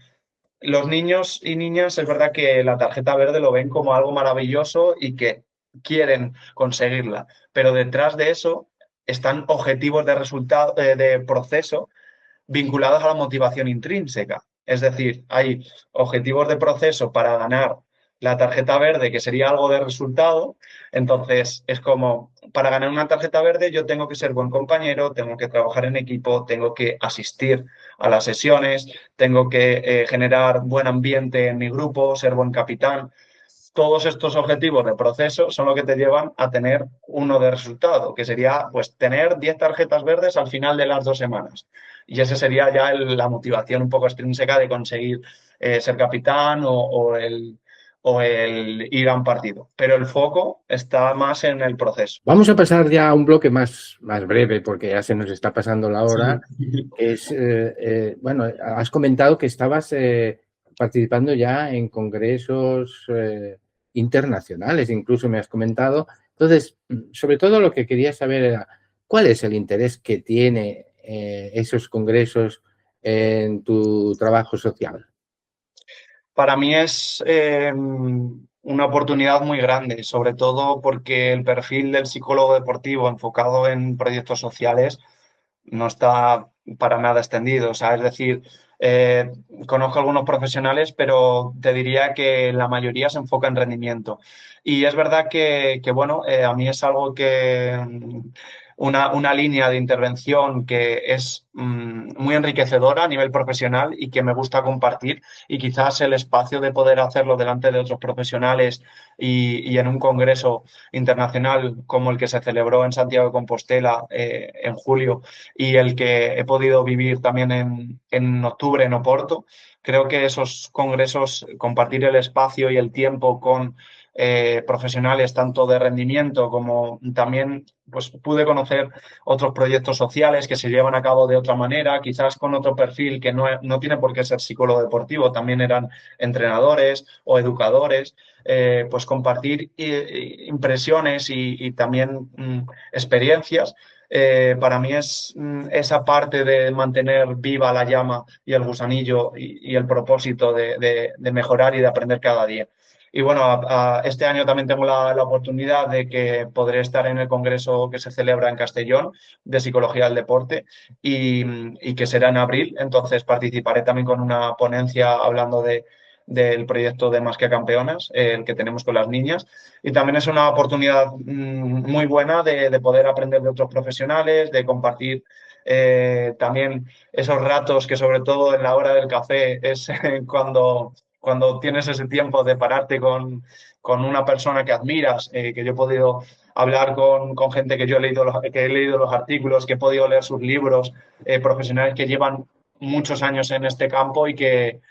los niños y niñas es verdad que la tarjeta verde lo ven como algo maravilloso y que quieren conseguirla, pero detrás de eso están objetivos de resultado, de proceso vinculados a la motivación intrínseca. Es decir, hay objetivos de proceso para ganar la tarjeta verde, que sería algo de resultado. Entonces, es como, para ganar una tarjeta verde yo tengo que ser buen compañero, tengo que trabajar en equipo, tengo que asistir a las sesiones, tengo que generar buen ambiente en mi grupo, ser buen capitán. todos estos objetivos de proceso son lo que te llevan a tener uno de resultado, que sería pues tener 10 tarjetas verdes al final de las 2 semanas. Y esa sería ya la motivación un poco extrínseca de conseguir ser capitán o el ir a un partido. Pero el foco está más en el proceso. Vamos a pasar ya a un bloque más breve, porque ya se nos está pasando la hora. Sí. Es, bueno, has comentado que estabas participando ya en congresos internacionales, incluso me has comentado. Entonces, sobre todo lo que quería saber era, ¿cuál es el interés que tiene esos congresos en tu trabajo social? Para mí es una oportunidad muy grande, sobre todo porque el perfil del psicólogo deportivo enfocado en proyectos sociales no está para nada extendido. O sea, es decir, eh, conozco algunos profesionales, pero te diría que la mayoría se enfoca en rendimiento. Y es verdad que bueno, a mí es algo que una línea de intervención que es muy enriquecedora a nivel profesional y que me gusta compartir, y quizás el espacio de poder hacerlo delante de otros profesionales y en un congreso internacional como el que se celebró en Santiago de Compostela en julio y el que he podido vivir también en octubre en Oporto. Creo que esos congresos, compartir el espacio y el tiempo con profesionales tanto de rendimiento como también pues pude conocer otros proyectos sociales que se llevan a cabo de otra manera, quizás con otro perfil que no tiene por qué ser psicólogo deportivo, también eran entrenadores o educadores, pues compartir impresiones y también experiencias. Para mí es esa parte de mantener viva la llama y el gusanillo y el propósito de mejorar y de aprender cada día. Y bueno, este año también tengo la oportunidad de que podré estar en el congreso que se celebra en Castellón de Psicología del Deporte y que será en abril. Entonces participaré también con una ponencia hablando del proyecto de Más que Campeonas, el que tenemos con las niñas. Y también es una oportunidad muy buena de poder aprender de otros profesionales, de compartir también esos ratos que sobre todo en la hora del café es cuando tienes ese tiempo de pararte con una persona que admiras, que yo he podido hablar con gente que yo he leído los artículos, que he podido leer sus libros, profesionales que llevan muchos años en este campo y que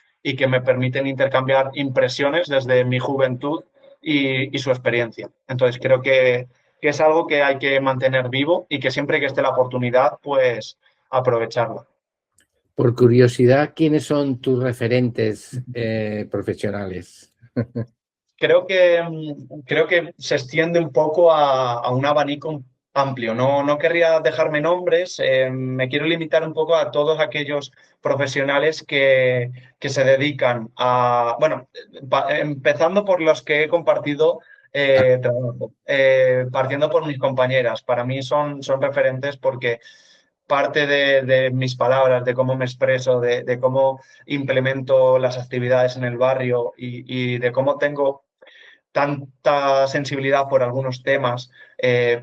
me permiten intercambiar impresiones desde mi juventud y su experiencia. Entonces creo que es algo que hay que mantener vivo y que siempre que esté la oportunidad, pues aprovecharla. Por curiosidad, ¿quiénes son tus referentes profesionales? Creo que se extiende un poco a un abanico amplio. No querría dejarme nombres, me quiero limitar un poco a todos aquellos profesionales que se dedican a, bueno, empezando por los que he compartido trabajo, partiendo por mis compañeras. Para mí son referentes porque parte de mis palabras, de cómo me expreso, de cómo implemento las actividades en el barrio y de cómo tengo tanta sensibilidad por algunos temas,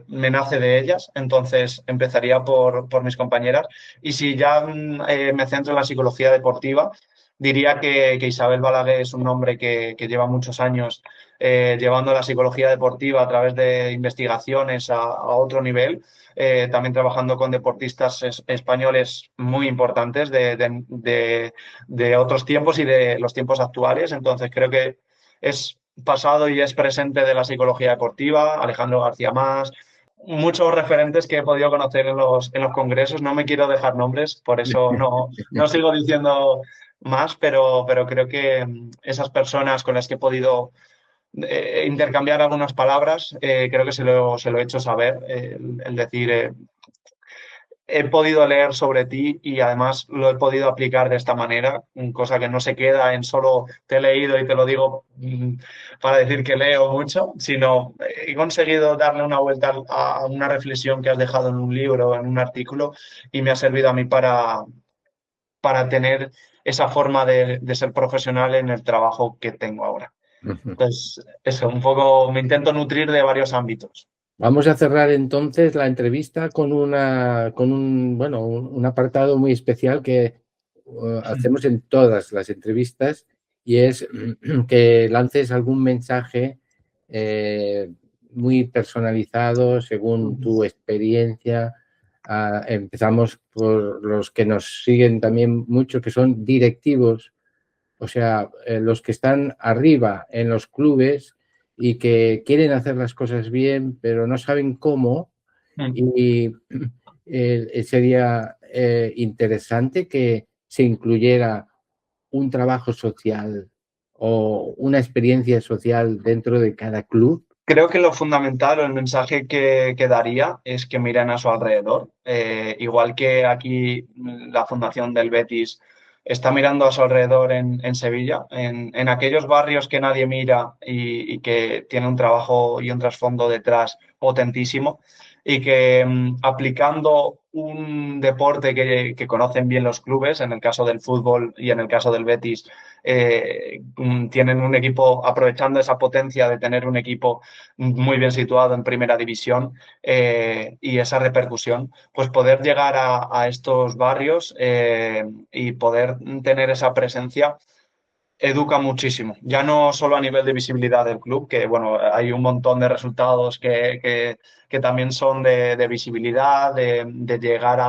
me nace de ellas. Entonces empezaría por mis compañeras. Y si ya me centro en la psicología deportiva, diría que Isabel Balaguer es un hombre que lleva muchos años llevando la psicología deportiva a través de investigaciones a otro nivel. También trabajando con deportistas españoles muy importantes de otros tiempos y de los tiempos actuales. Entonces creo que es pasado y es presente de la psicología deportiva, Alejandro García Mas, muchos referentes que he podido conocer en los congresos. No me quiero dejar nombres, por eso no sigo diciendo más, pero creo que esas personas con las que he podido intercambiar algunas palabras, creo que se lo he hecho saber, el decir, he podido leer sobre ti y además lo he podido aplicar de esta manera, cosa que no se queda en solo te he leído y te lo digo para decir que leo mucho, sino he conseguido darle una vuelta a una reflexión que has dejado en un libro, en un artículo, y me ha servido a mí para tener esa forma de ser profesional en el trabajo que tengo ahora. Entonces, eso, un poco me intento nutrir de varios ámbitos. Vamos a cerrar entonces la entrevista con un apartado muy especial que hacemos en todas las entrevistas y es que lances algún mensaje muy personalizado según tu experiencia. Empezamos por los que nos siguen también mucho, que son directivos, o sea, los que están arriba en los clubes y que quieren hacer las cosas bien, pero no saben cómo. Y sería interesante que se incluyera un trabajo social o una experiencia social dentro de cada club. Creo que lo fundamental o el mensaje que daría es que miren a su alrededor. Igual que aquí la Fundación del Betis está mirando a su alrededor en Sevilla, en aquellos barrios que nadie mira y que tiene un trabajo y un trasfondo detrás potentísimo y que aplicando un deporte que conocen bien los clubes, en el caso del fútbol y en el caso del Betis, tienen un equipo, aprovechando esa potencia de tener un equipo muy bien situado en primera división y esa repercusión, pues poder llegar a estos barrios y poder tener esa presencia educa muchísimo, ya no solo a nivel de visibilidad del club, que bueno, hay un montón de resultados que también son de visibilidad, de llegar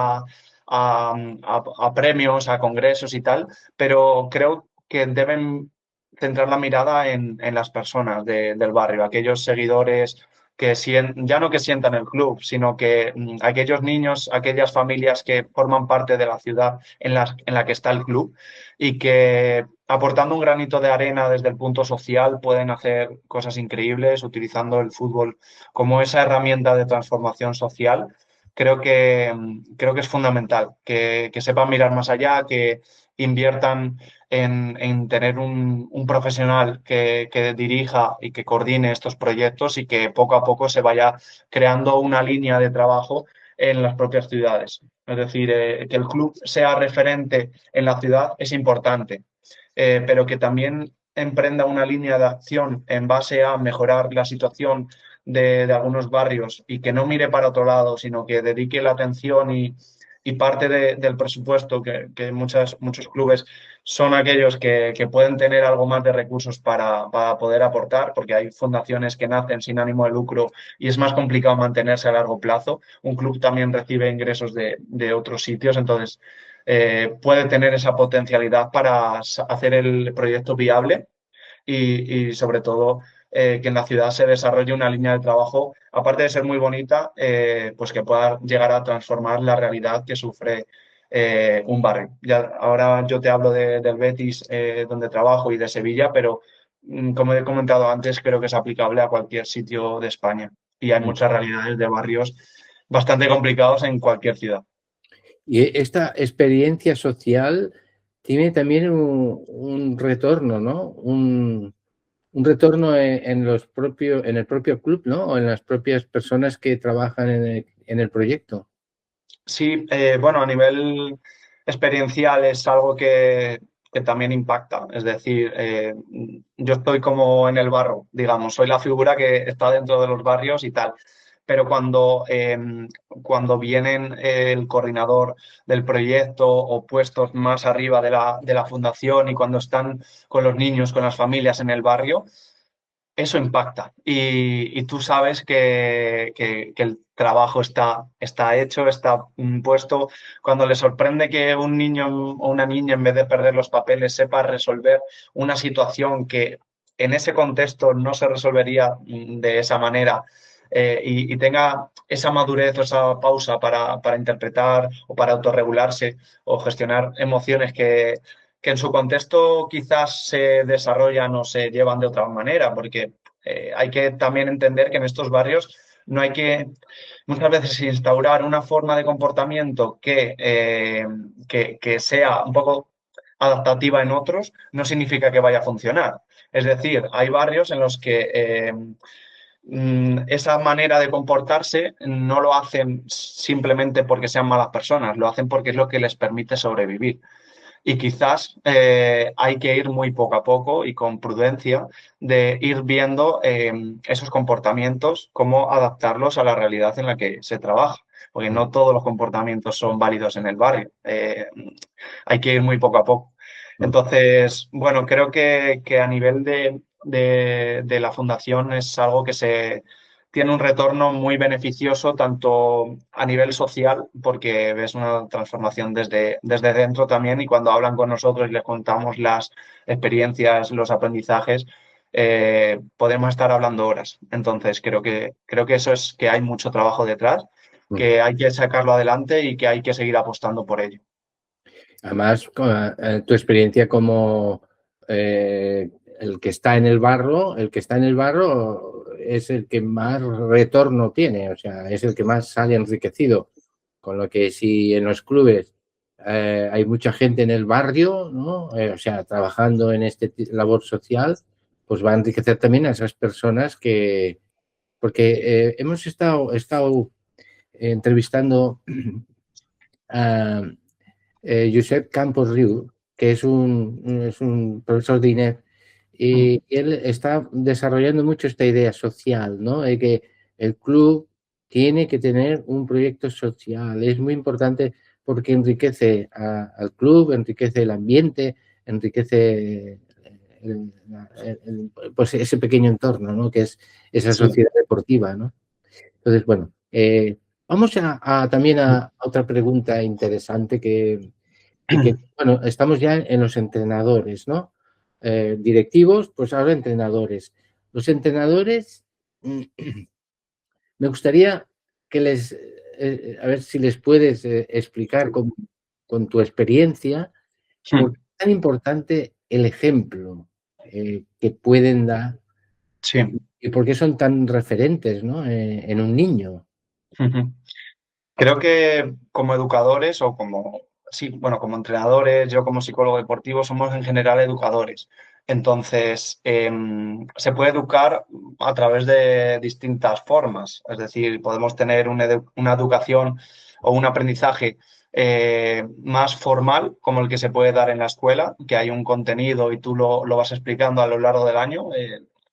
a premios, a congresos y tal, pero creo que deben centrar la mirada en las personas del barrio, aquellos seguidores que ya no que sientan el club, sino que aquellos niños, aquellas familias que forman parte de la ciudad en la que está el club y que aportando un granito de arena desde el punto social pueden hacer cosas increíbles utilizando el fútbol como esa herramienta de transformación social. Creo que es fundamental que sepan mirar más allá, que inviertan en tener un profesional que dirija y que coordine estos proyectos y que poco a poco se vaya creando una línea de trabajo en las propias ciudades. Es decir, que el club sea referente en la ciudad es importante, pero que también emprenda una línea de acción en base a mejorar la situación de algunos barrios y que no mire para otro lado, sino que dedique la atención y parte del presupuesto que muchos clubes son aquellos que pueden tener algo más de recursos para poder aportar, porque hay fundaciones que nacen sin ánimo de lucro y es más complicado mantenerse a largo plazo. Un club también recibe ingresos de otros sitios, entonces puede tener esa potencialidad para hacer el proyecto viable y sobre todo que en la ciudad se desarrolle una línea de trabajo, aparte de ser muy bonita, pues que pueda llegar a transformar la realidad que sufre un barrio. Ya, ahora yo te hablo del Betis, donde trabajo, y de Sevilla, pero como he comentado antes, creo que es aplicable a cualquier sitio de España. Y hay muchas realidades de barrios bastante complicados en cualquier ciudad. Y esta experiencia social tiene también un retorno, ¿no? Un retorno en el propio club, ¿no? O en las propias personas que trabajan en el proyecto. Sí, bueno, a nivel experiencial es algo que también impacta. Es decir, yo estoy como en el barro, digamos, soy la figura que está dentro de los barrios y tal. Pero cuando vienen el coordinador del proyecto o puestos más arriba de la fundación y cuando están con los niños, con las familias en el barrio, eso impacta y tú sabes que el trabajo está hecho, está puesto. Cuando le sorprende que un niño o una niña, en vez de perder los papeles, sepa resolver una situación que en ese contexto no se resolvería de esa manera y tenga esa madurez o esa pausa para interpretar o para autorregularse o gestionar emociones que en su contexto quizás se desarrollan o se llevan de otra manera, porque hay que también entender que en estos barrios no hay que muchas veces instaurar una forma de comportamiento que sea un poco adaptativa en otros, no significa que vaya a funcionar. Es decir, hay barrios en los que esa manera de comportarse no lo hacen simplemente porque sean malas personas, lo hacen porque es lo que les permite sobrevivir. Y quizás hay que ir muy poco a poco y con prudencia de ir viendo esos comportamientos, cómo adaptarlos a la realidad en la que se trabaja, porque no todos los comportamientos son válidos en el barrio. Hay que ir muy poco a poco. Mm. Entonces, bueno, creo que a nivel de la fundación es algo que tiene un retorno muy beneficioso tanto a nivel social, porque ves una transformación desde dentro también y cuando hablan con nosotros y les contamos las experiencias, los aprendizajes, podemos estar hablando horas. Entonces, creo que eso es que hay mucho trabajo detrás, Mm. que hay que sacarlo adelante y que hay que seguir apostando por ello. Además, tu experiencia como el que está en el barro, es el que más retorno tiene, o sea, es el que más sale enriquecido. Con lo que si en los clubes hay mucha gente en el barrio, ¿no? O sea, trabajando en este labor social, pues va a enriquecer también a esas personas porque hemos estado entrevistando a Josep Campos Riu, que es un profesor de INEF, y él está desarrollando mucho esta idea social, ¿no? De que el club tiene que tener un proyecto social. Es muy importante porque enriquece al club, enriquece el ambiente, enriquece pues ese pequeño entorno, ¿no? Que es esa Sí. sociedad deportiva, ¿no? Entonces, bueno, vamos también a otra pregunta interesante bueno, estamos ya en los entrenadores, ¿no? Directivos, pues ahora entrenadores. Los entrenadores, me gustaría a ver si les puedes explicar con tu experiencia por qué es tan importante el ejemplo que pueden dar Sí. y por qué son tan referentes, ¿no? En un niño. Creo que como educadores o sí, bueno, como entrenadores, yo como psicólogo deportivo, somos en general educadores. Entonces, se puede educar a través de distintas formas. Es decir, podemos tener una educación o un aprendizaje más formal, como el que se puede dar en la escuela, que hay un contenido y tú lo vas explicando a lo largo del año,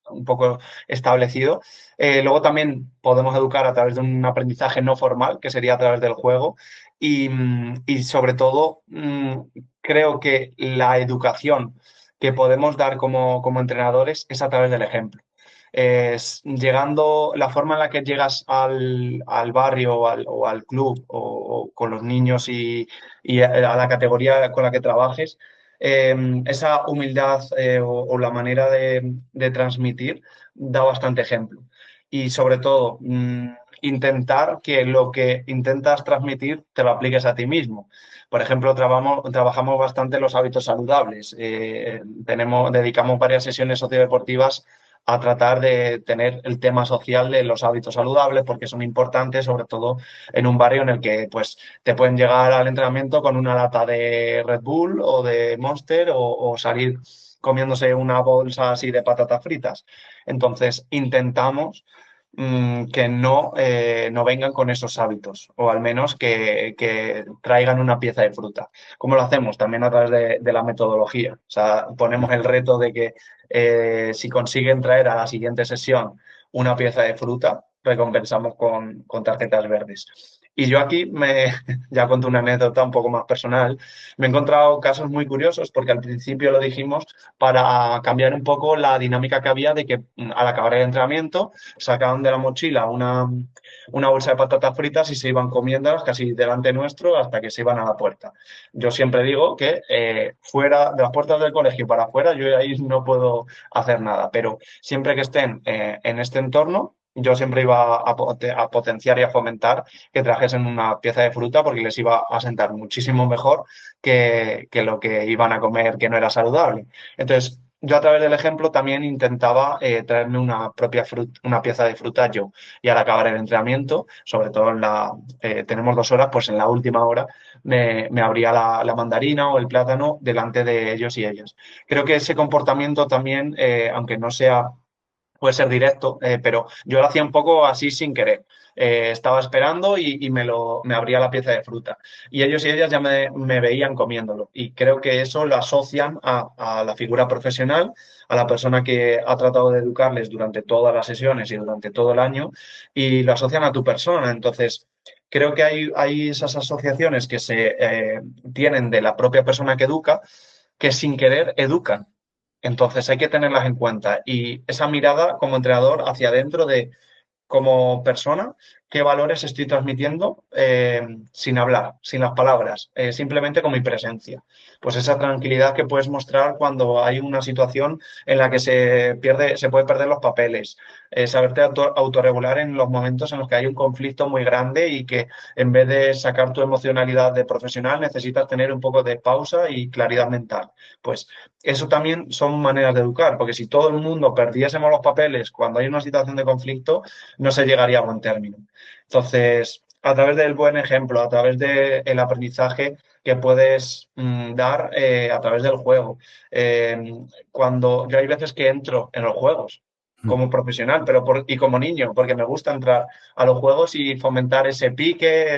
un poco establecido. Luego también podemos educar a través de un aprendizaje no formal, que sería a través del juego. Y sobre todo, creo que la educación que podemos dar como entrenadores es a través del ejemplo. La forma en la que llegas al barrio o al club o con los niños y a la categoría con la que trabajes, esa humildad o la manera de transmitir da bastante ejemplo. Y sobre todo, intentar que lo que intentas transmitir te lo apliques a ti mismo. Por ejemplo, trabajamos bastante los hábitos saludables. Dedicamos varias sesiones sociodeportivas a tratar de tener el tema social de los hábitos saludables porque son importantes, sobre todo en un barrio en el que pues, te pueden llegar al entrenamiento con una lata de Red Bull o de Monster o salir comiéndose una bolsa así de patatas fritas. Entonces, intentamos que no vengan con esos hábitos o al menos que traigan una pieza de fruta. ¿Cómo lo hacemos? También a través de la metodología. O sea, ponemos el reto de que si consiguen traer a la siguiente sesión una pieza de fruta, recompensamos con tarjetas verdes. Y yo aquí ya cuento una anécdota un poco más personal. Me he encontrado casos muy curiosos porque al principio lo dijimos para cambiar un poco la dinámica que había de que al acabar el entrenamiento sacaban de la mochila una bolsa de patatas fritas y se iban comiéndolas casi delante nuestro hasta que se iban a la puerta. Yo siempre digo que fuera de las puertas del colegio para afuera yo ahí no puedo hacer nada, pero siempre que estén en este entorno yo siempre iba a potenciar y a fomentar que trajesen una pieza de fruta porque les iba a sentar muchísimo mejor que lo que iban a comer que no era saludable. Entonces, yo a través del ejemplo también intentaba traerme una pieza de fruta yo. Y al acabar el entrenamiento, sobre todo tenemos 2 horas, pues en la última hora me abría la mandarina o el plátano delante de ellos y ellas. Creo que ese comportamiento también, aunque no sea puede ser directo, pero yo lo hacía un poco así sin querer. Estaba esperando y me abría la pieza de fruta. Y ellos y ellas ya me veían comiéndolo. Y creo que eso lo asocian a la figura profesional, a la persona que ha tratado de educarles durante todas las sesiones y durante todo el año, y lo asocian a tu persona. Entonces, creo que hay esas asociaciones que se tienen de la propia persona que educa que sin querer educan. Entonces hay que tenerlas en cuenta. Y esa mirada como entrenador hacia adentro de como persona, qué valores estoy transmitiendo sin hablar, sin las palabras, simplemente con mi presencia. Pues esa tranquilidad que puedes mostrar cuando hay una situación en la que se puede perder los papeles, saberte autorregular en los momentos en los que hay un conflicto muy grande y que en vez de sacar tu emocionalidad de profesional necesitas tener un poco de pausa y claridad mental. Pues eso también son maneras de educar, porque si todo el mundo perdiésemos los papeles cuando hay una situación de conflicto, no se llegaría a buen término. Entonces, a través del buen ejemplo, a través del aprendizaje que puedes dar a través del juego. Cuando yo hay veces que entro en los juegos como profesional y como niño, porque me gusta entrar a los juegos y fomentar ese pique,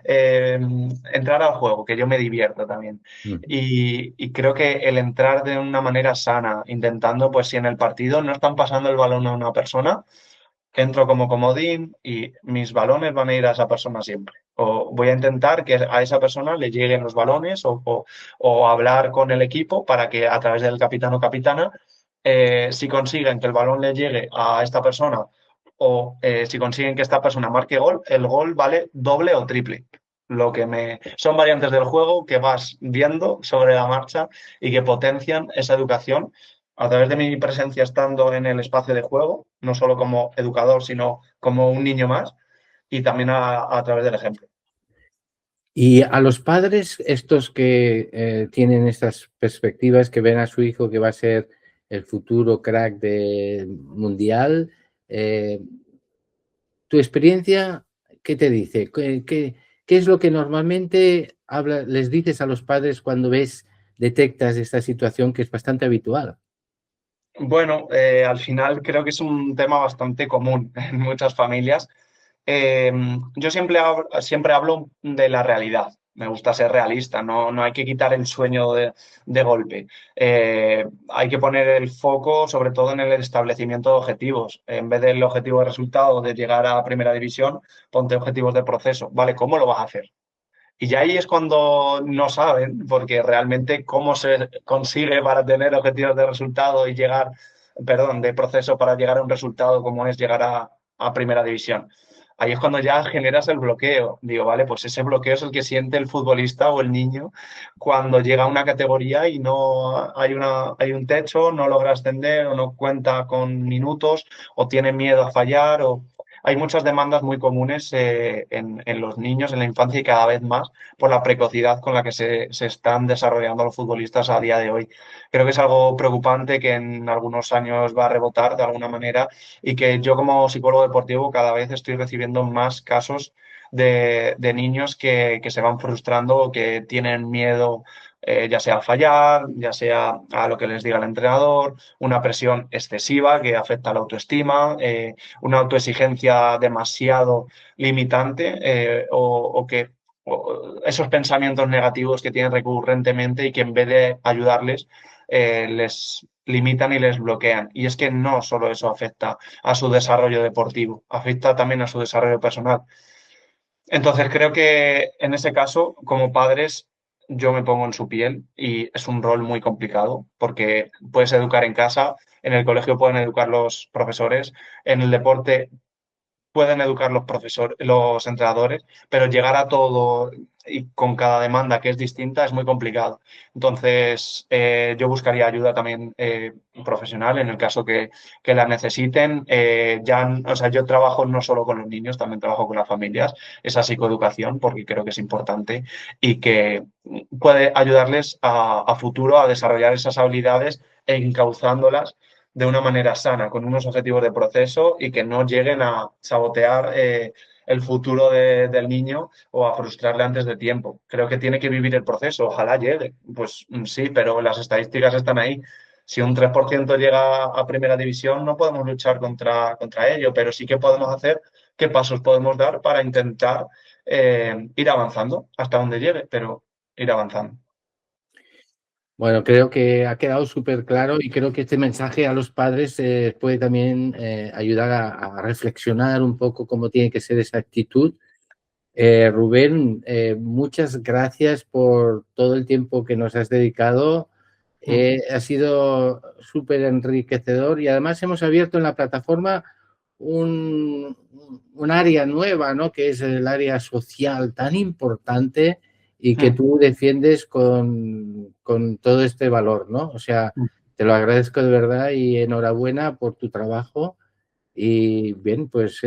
entrar al juego, que yo me divierto también. Y creo que el entrar de una manera sana, intentando, pues si en el partido no están pasando el balón a una persona, entro como comodín y mis balones van a ir a esa persona siempre. O voy a intentar que a esa persona le lleguen los balones o hablar con el equipo para que a través del capitán o capitana, si consiguen que el balón le llegue a esta persona o si consiguen que esta persona marque gol, el gol vale doble o triple. Son variantes del juego que vas viendo sobre la marcha y que potencian esa educación a través de mi presencia estando en el espacio de juego, no solo como educador, sino como un niño más, y también a través del ejemplo. Y a los padres, estos que tienen estas perspectivas, que ven a su hijo que va a ser el futuro crack del mundial, ¿tu experiencia qué te dice? ¿Qué es lo que normalmente les dices a los padres cuando detectas esta situación que es bastante habitual? Bueno, al final creo que es un tema bastante común en muchas familias. Eh, yo siempre hablo de la realidad. Me gusta ser realista, no hay que quitar el sueño de golpe. Hay que poner el foco sobre todo en el establecimiento de objetivos. En vez del objetivo de resultado de llegar a primera división, ponte objetivos de proceso. ¿Vale? ¿Cómo lo vas a hacer? Y ya ahí es cuando no saben, porque realmente cómo se consigue para tener objetivos de resultado y llegar, perdón, de proceso para llegar a un resultado como es llegar a primera división. Ahí es cuando ya generas el bloqueo. Digo, vale, pues ese bloqueo es el que siente el futbolista o el niño cuando llega a una categoría y no hay un techo, no logra ascender o no cuenta con minutos o tiene miedo a fallar o hay muchas demandas muy comunes en los niños, en la infancia y cada vez más por la precocidad con la que se están desarrollando los futbolistas a día de hoy. Creo que es algo preocupante que en algunos años va a rebotar de alguna manera y que yo como psicólogo deportivo cada vez estoy recibiendo más casos de niños que se van frustrando o que tienen miedo ya sea a fallar, ya sea a lo que les diga el entrenador, una presión excesiva que afecta a la autoestima, una autoexigencia demasiado limitante o esos pensamientos negativos que tienen recurrentemente y que en vez de ayudarles les limitan y les bloquean. Y es que no solo eso afecta a su desarrollo deportivo, afecta también a su desarrollo personal. Entonces creo que en ese caso, como padres, yo me pongo en su piel y es un rol muy complicado porque puedes educar en casa, en el colegio pueden educar los profesores, en el deporte pueden educar los profesores, los entrenadores, pero llegar a todo y con cada demanda que es distinta es muy complicado. Entonces, yo buscaría ayuda también profesional en el caso que la necesiten. O sea, yo trabajo no solo con los niños, también trabajo con las familias, esa psicoeducación, porque creo que es importante y que puede ayudarles a futuro a desarrollar esas habilidades e encauzándolas de una manera sana, con unos objetivos de proceso y que no lleguen a sabotear el futuro del niño o a frustrarle antes de tiempo. Creo que tiene que vivir el proceso, ojalá llegue. Pues sí, pero las estadísticas están ahí. Si un 3% llega a primera división, no podemos luchar contra ello, pero sí que podemos hacer qué pasos podemos dar para intentar ir avanzando hasta donde llegue, pero ir avanzando. Bueno, creo que ha quedado súper claro y creo que este mensaje a los padres puede también ayudar a reflexionar un poco cómo tiene que ser esa actitud. Rubén, muchas gracias por todo el tiempo que nos has dedicado. Ha sido súper enriquecedor y además hemos abierto en la plataforma un área nueva, ¿no? Que es el área social tan importante y que tú defiendes con todo este valor, ¿no? O sea, te lo agradezco de verdad y enhorabuena por tu trabajo y bien, pues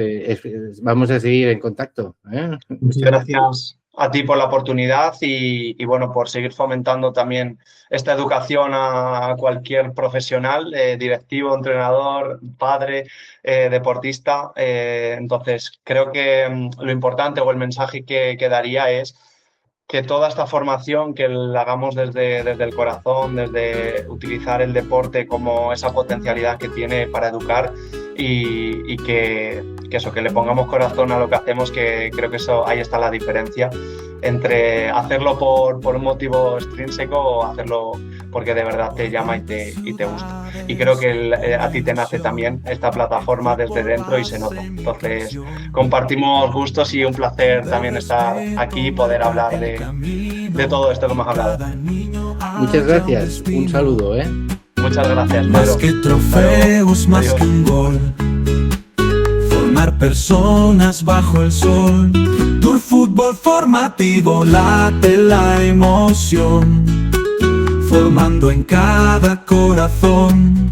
vamos a seguir en contacto, ¿eh? Muchas gracias a ti por la oportunidad y bueno, por seguir fomentando también esta educación a cualquier profesional, directivo, entrenador, padre, deportista. Entonces, creo que lo importante o el mensaje que daría es que toda esta formación que la hagamos desde el corazón, desde utilizar el deporte como esa potencialidad que tiene para educar y que eso, que le pongamos corazón a lo que hacemos, que creo que eso, ahí está la diferencia entre hacerlo por un motivo extrínseco o hacerlo porque de verdad te llama y te gusta. Y creo que a ti te nace también esta plataforma desde dentro y se nota. Entonces, compartimos gustos y un placer también estar aquí y poder hablar de todo esto que hemos hablado. Muchas gracias. Un saludo, ¿eh? Muchas gracias, Pedro. Más que trofeos, más que un gol, formar personas bajo el sol. Tour Fútbol Formativo, late la emoción, formando en cada corazón